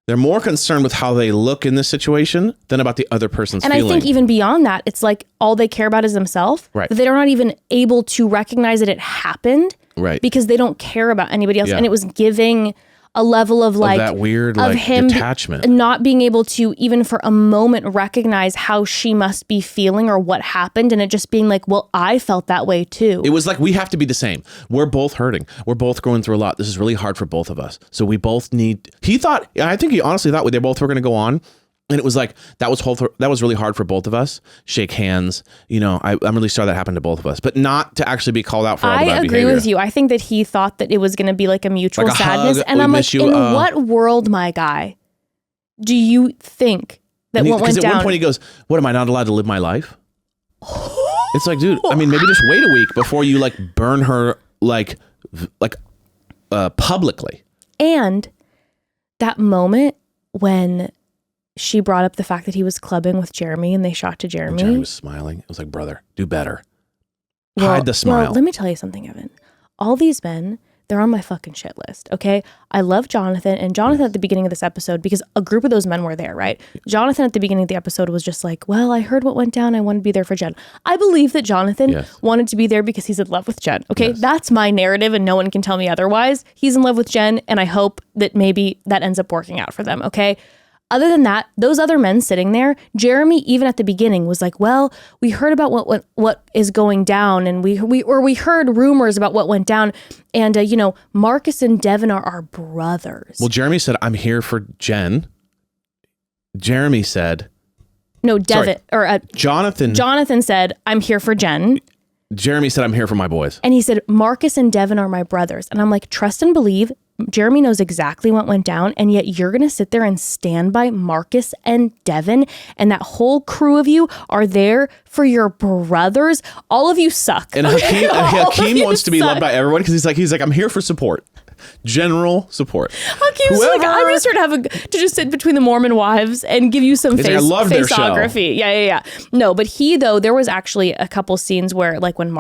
They're more concerned with how they look in this situation than about the other person's feeling. And I think even beyond that, it's like all they care about is themselves. Right. That they're not even able to recognize that it happened. Right. Because they don't care about anybody else. Yeah. And it was giving a level of like, that weird, of like him detachment, not being able to even for a moment recognize how she must be feeling or what happened. And it just being like, well, I felt that way too. It was like, we have to be the same. We're both hurting. We're both going through a lot. This is really hard for both of us. So we both need, I think he honestly thought they both were going to go on. And it was like, that was really hard for both of us. Shake hands. I'm really sorry that happened to both of us, but not to actually be called out for all the bad behavior. I agree with you. I think that he thought that it was going to be like a mutual sadness. Hug, and I'm like, in what world, my guy, do you think that what went down? Because at one point he goes, what, am I not allowed to live my life? It's like, dude, I mean, maybe just wait a week before you like burn her like publicly. And that moment when she brought up the fact that he was clubbing with Jeremy and they shot to Jeremy. And Jeremy was smiling. It was like, brother, do better. Hide the smile. Well, let me tell you something, Evan. All these men, they're on my fucking shit list, okay? I love Jonathan. And Jonathan at the beginning of this episode, because a group of those men were there, right? Jonathan at the beginning of the episode was just like, well, I heard what went down. I want to be there for Jen. I believe that Jonathan wanted to be there because he's in love with Jen, okay? Yes. That's my narrative and no one can tell me otherwise. He's in love with Jen and I hope that maybe that ends up working out for them, okay? Other than that, those other men sitting there, Jeremy, even at the beginning, was like, well, we heard about what is going down, and we heard rumors about what went down, and Marcus and Devin are our brothers. Well, Jeremy said, I'm here for Jen. Jeremy said, no, Devin Jonathan. Jonathan said, I'm here for Jen. Jeremy said, I'm here for my boys. And he said, Marcus and Devin are my brothers. And I'm like, trust and believe. Jeremy knows exactly what went down, and yet you're going to sit there and stand by Marcus and Devin, and that whole crew of you are there for your brothers. All of you suck. And Hakeem wants to be loved by everyone because he's like, I'm here for support. General support. Hakeem Hakeem's like, I'm just here to just sit between the Mormon wives and give you some I love their show. faceography. Yeah. No, but there was actually a couple scenes where like when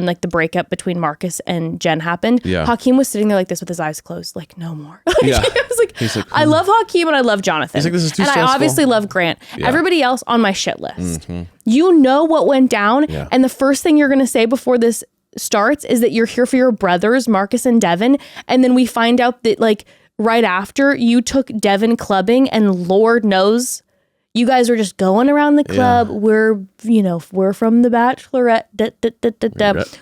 like the breakup between Marcus and Jen happened, Hakeem was sitting there like this with his eyes closed, like no more. I was like, I love Hakeem and I love Jonathan. He's like, this is too and stressful. I obviously love Grant. Everybody else on my shit list. You know what went down, and the first thing you're going to say before this starts is that you're here for your brothers, Marcus and Devin, and then we find out that like right after you took Devin clubbing, and Lord knows you guys were just going around the club. We're from the Bachelorette,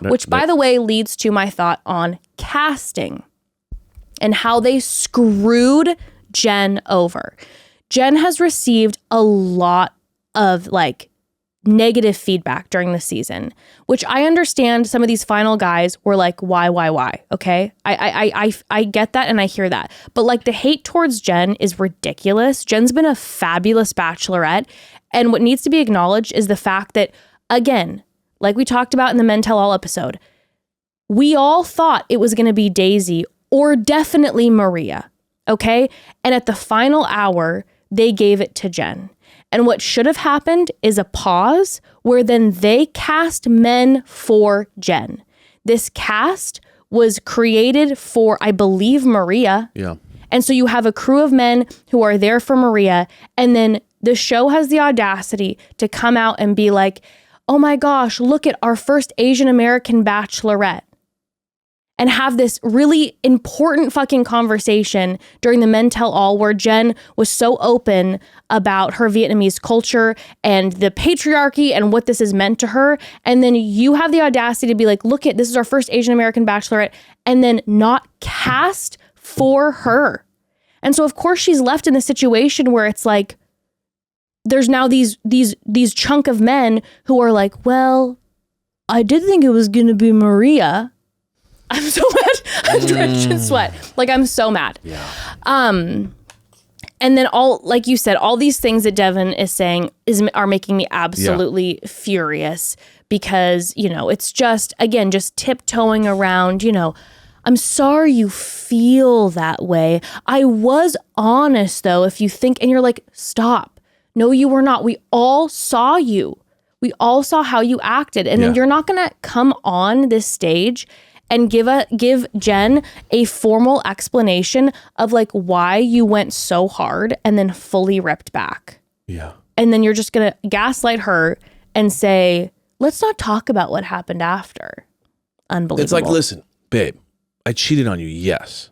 which by the way leads to my thought on casting and how they screwed Jen over. Jen has received a lot of like negative feedback during the season, which I understand some of these final guys were like, why? Okay. I get that and I hear that. But like the hate towards Jen is ridiculous. Jen's been a fabulous Bachelorette. And what needs to be acknowledged is the fact that, again, like we talked about in the Men Tell All episode, we all thought it was going to be Daisy or definitely Maria. Okay. And at the final hour, they gave it to Jen. And what should have happened is a pause where then they cast men for Jen. This cast was created for, I believe, Maria. Yeah. And so you have a crew of men who are there for Maria. And then the show has the audacity to come out and be like, oh my gosh, look at our first Asian American Bachelorette. And have this really important fucking conversation during the Men Tell All where Jen was so open about her Vietnamese culture and the patriarchy and what this has meant to her. And then you have the audacity to be like, look at, this is our first Asian American Bachelorette, and then not cast for her. And so of course she's left in a situation where it's like, there's now these chunk of men who are like, well, I did think it was going to be Maria. I'm so mad. I'm drenched in sweat. Like, I'm so mad. Yeah. And then like you said, all these things that Devin is saying are making me absolutely furious because, it's just, again, just tiptoeing around, I'm sorry you feel that way. I was honest though, if you think, and you're like, stop. No, you were not. We all saw you. We all saw how you acted. And then you're not going to come on this stage and give Jen a formal explanation of like why you went so hard and then fully ripped back. Yeah. And then you're just going to gaslight her and say, let's not talk about what happened after. Unbelievable. It's like, listen, babe, I cheated on you, yes.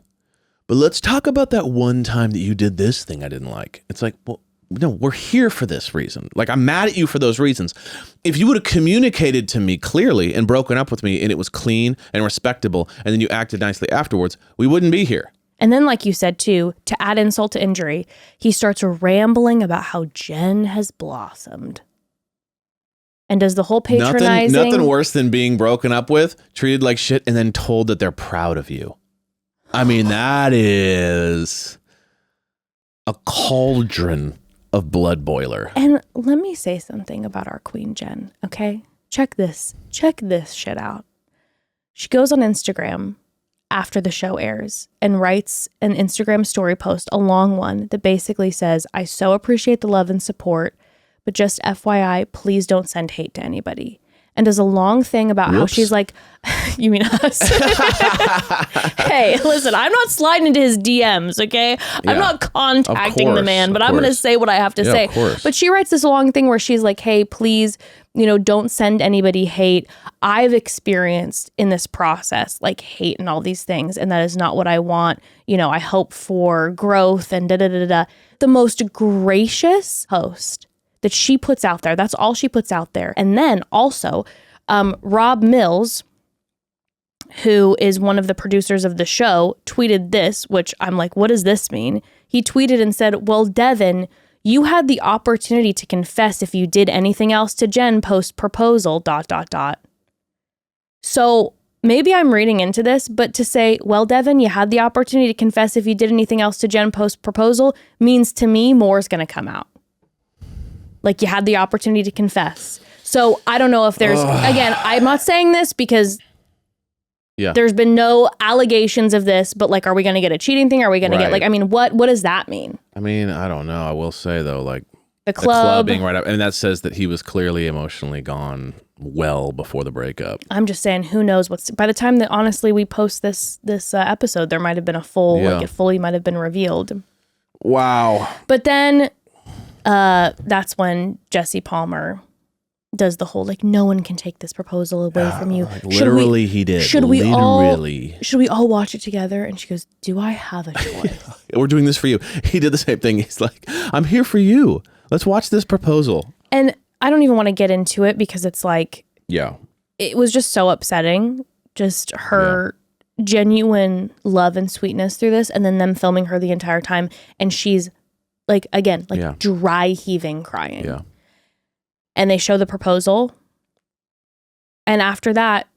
But let's talk about that one time that you did this thing I didn't like. It's like, well, no, we're here for this reason. Like, I'm mad at you for those reasons. If you would have communicated to me clearly and broken up with me and it was clean and respectable, and then you acted nicely afterwards, we wouldn't be here. And then, like you said, too, to add insult to injury, he starts rambling about how Jen has blossomed. And does the whole patronizing... Nothing worse than being broken up with, treated like shit, and then told that they're proud of you. I mean, that is a cauldron of blood boiler. And let me say something about our Queen Jenn, okay? Check this shit out. She goes on Instagram after the show airs and writes an Instagram story post, a long one, that basically says, I so appreciate the love and support, but just FYI, please don't send hate to anybody. And does a long thing about how she's like, you mean us? Hey, listen, I'm not sliding into his DMs, okay? I'm not contacting the man, but I'm going to say what I have to say. But she writes this long thing where she's like, hey, please, don't send anybody hate. I've experienced in this process, like hate and all these things, and that is not what I want. I hope for growth and da-da-da-da. The most gracious post that she puts out there. That's all she puts out there. And then also, Rob Mills, who is one of the producers of the show, tweeted this, which I'm like, what does this mean? He tweeted and said, well, Devin, you had the opportunity to confess if you did anything else to Jen post-proposal, ... So maybe I'm reading into this, but to say, well, Devin, you had the opportunity to confess if you did anything else to Jen post-proposal means to me more is going to come out. Like you had the opportunity to confess. So I don't know if there's, again, I'm not saying this because Yeah. There's been no allegations of this, but like, are we going to get a cheating thing? Are we going to get like, I mean, what does that mean? I mean, I don't know. I will say though, like The club being right up, and that says that he was clearly emotionally gone well before the breakup. I'm just saying, who knows what's, by the time that honestly we post this episode, there might have been a full, like it fully might have been revealed. Wow. But then that's when Jesse Palmer does the whole like, no one can take this proposal away from you. Like, literally he did. Should we all watch it together? And she goes, do I have a choice? We're doing this for you. He did the same thing. He's like, I'm here for you. Let's watch this proposal. And I don't even want to get into it because it's like, it was just so upsetting. Just her genuine love and sweetness through this, and then them filming her the entire time. And she's like, again, like dry heaving, crying. Yeah. And they show the proposal. And after that,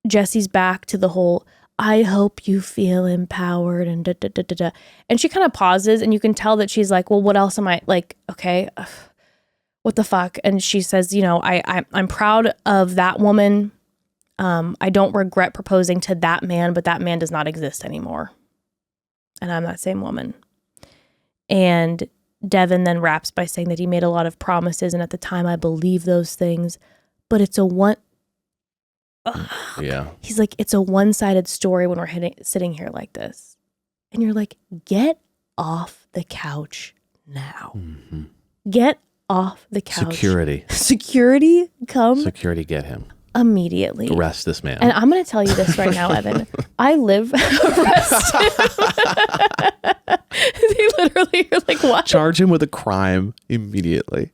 Jesse's back to the whole, I hope you feel empowered and da da da da da. And she kind of pauses and you can tell that she's like, well, what else am I like? Okay, what the fuck? And she says, you know, I'm proud of that woman. I don't regret proposing to that man, but that man does not exist anymore. And I'm that same woman. And Devin then raps by saying that he made a lot of promises, and at the time I believe those things, but it's a one. He's like, it's a one-sided story when we're sitting here like this, and you're like, get off the couch now. Mm-hmm. Get off the couch. Security, come. Security, get him. Immediately. Arrest this man. And I'm going to tell you this right now, Evan. I live arrest him. They literally are like, what? Charge him with a crime immediately.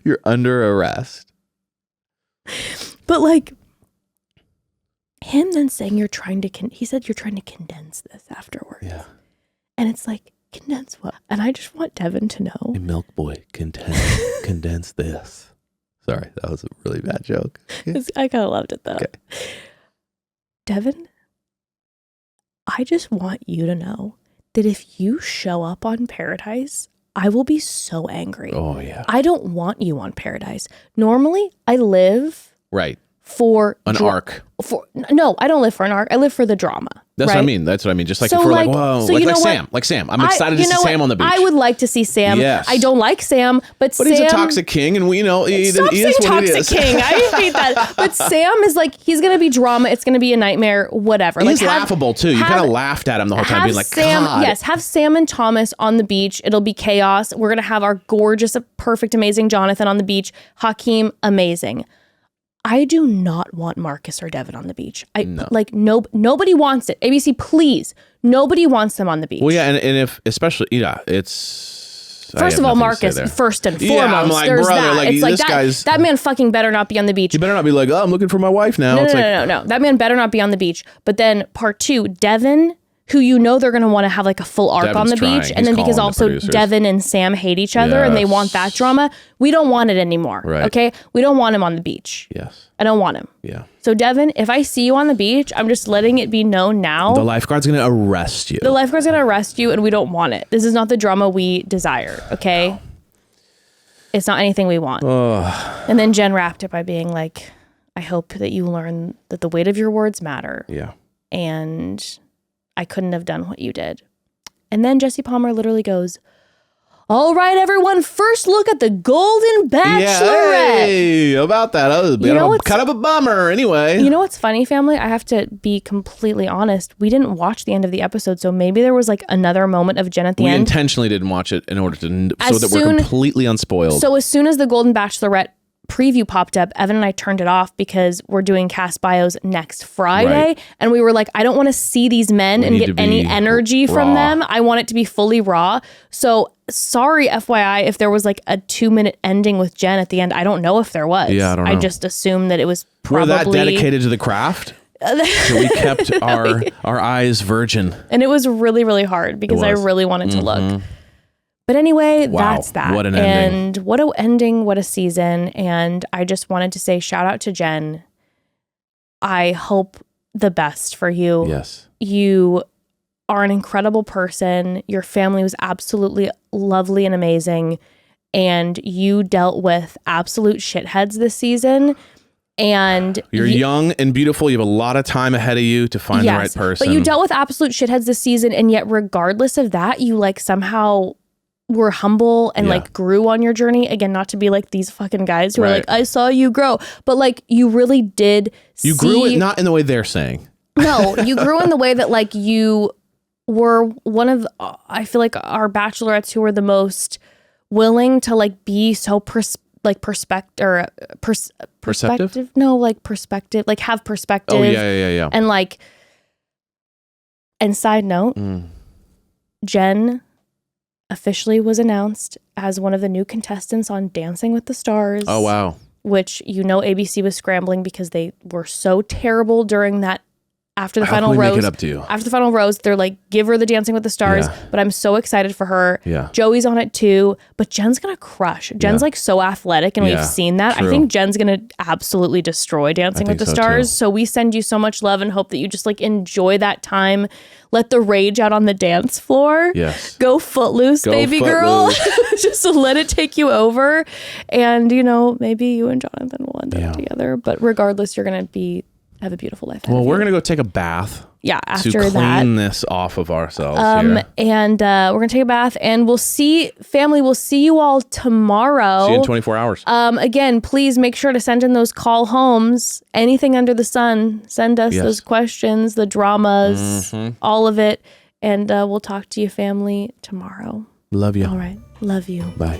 You're under arrest. But like, him then saying you're trying to, he said you're trying to condense this afterwards. Yeah. And it's like, condense what? And I just want Devin to know. Hey, milk boy, condense this. Sorry, that was a really bad joke. I kind of loved it though. Okay. Devin, I just want you to know that if you show up on Paradise, I will be so angry. Oh, yeah. I don't want you on Paradise. Normally, I live for an arc. No, I don't live for an arc. I live for the drama. That's what I mean. Just like, so if we're like, whoa, so like Sam. I'm excited to see Sam on the beach. I would like to see Sam. Yes. I don't like Sam, but Sam, he's a toxic king, and we know he is what he is. Toxic king. I hate that. But Sam is like, he's going to be drama. It's going to be a nightmare, whatever. He's laughable too. You kind of laughed at him the whole time, being like, Sam, God. Yes, have Sam and Thomas on the beach. It'll be chaos. We're going to have our gorgeous, perfect, amazing Jonathan on the beach. Hakeem, amazing. I do not want Marcus or Devin on the beach. Nobody wants it. ABC, please. Nobody wants them on the beach. Well, yeah, and if especially, it's first of all, Marcus, first and foremost. Yeah, I'm like, there's brother, that. like, it's like that man fucking better not be on the beach. He better not be like, oh, I'm looking for my wife now. No. That man better not be on the beach. But then part two, Devin, who you know they're going to want to have like a full arc on the beach. And then because also Devin and Sam hate each other and they want that drama, we don't want it anymore. Right. Okay? We don't want him on the beach. Yes. I don't want him. Yeah. So Devin, if I see you on the beach, I'm just letting it be known now. The lifeguard's going to arrest you. And we don't want it. This is not the drama we desire. Okay? No. It's not anything we want. And then Jen wrapped it by being like, I hope that you learn that the weight of your words matter. Yeah. And I couldn't have done what you did. And then Jesse Palmer literally goes, all right, everyone, first look at the Golden Bachelorette. Yeah, hey, about that. Kind of a bummer anyway. You know what's funny, family? I have to be completely honest. We didn't watch the end of the episode, so maybe there was like another moment of Jen at the end. We intentionally didn't watch it in order to, so that we're completely unspoiled. So as soon as the Golden Bachelorette preview popped up, Evan and I turned it off because we're doing cast bios next Friday. And we were like, I don't want to see these men and get any energy from them. I want it to be fully raw. So sorry, FYI, if there was like a 2-minute ending with Jen at the end. I don't know if there was. Yeah, I don't know. I just assumed that it was probably... We're that dedicated to the craft. So we kept our eyes virgin. And it was really, really hard because I really wanted to look. But anyway, that's that. What an ending. And what a ending, what a season. And I just wanted to say shout out to Jen. I hope the best for you. Yes. You are an incredible person. Your family was absolutely lovely and amazing. And you dealt with absolute shitheads this season. And you're young and beautiful. You have a lot of time ahead of you to find the right person. But you dealt with absolute shitheads this season, and yet regardless of that, you like somehow were humble and like grew on your journey. Again, not to be like these fucking guys who are like, I saw you grow, but like you really did. You grew it not in the way they're saying. No, you grew in the way that like you were one of, I feel like our bachelorettes who were the most willing to like be so perspective. No, like perspective, like have perspective. Oh yeah. And like, and side note, Jen officially was announced as one of the new contestants on Dancing with the Stars. Oh wow. Which, you know, ABC was scrambling because they were so terrible during that. After the final rose, after the final rose, they're like, give her the Dancing with the Stars. Yeah. But I'm so excited for her. Yeah. Joey's on it too, but Jen's gonna crush. Jen's like so athletic, and we've seen that. True. I think Jen's gonna absolutely destroy Dancing with the Stars. So we send you so much love and hope that you just like enjoy that time. Let the rage out on the dance floor. Yes. Go footloose, baby girl. Just let it take you over, and you know maybe you and Jonathan will end up together. But regardless, you're gonna have a beautiful life. Well, we're going to go take a bath. Yeah, after to clean that. this off of ourselves here. And we're going to take a bath, and we'll see you all tomorrow. See you in 24 hours. Again, please make sure to send in those call homes. Anything under the sun, send us those questions, the dramas, all of it. And we'll talk to you, family, tomorrow. Love you. All right. Love you. Bye.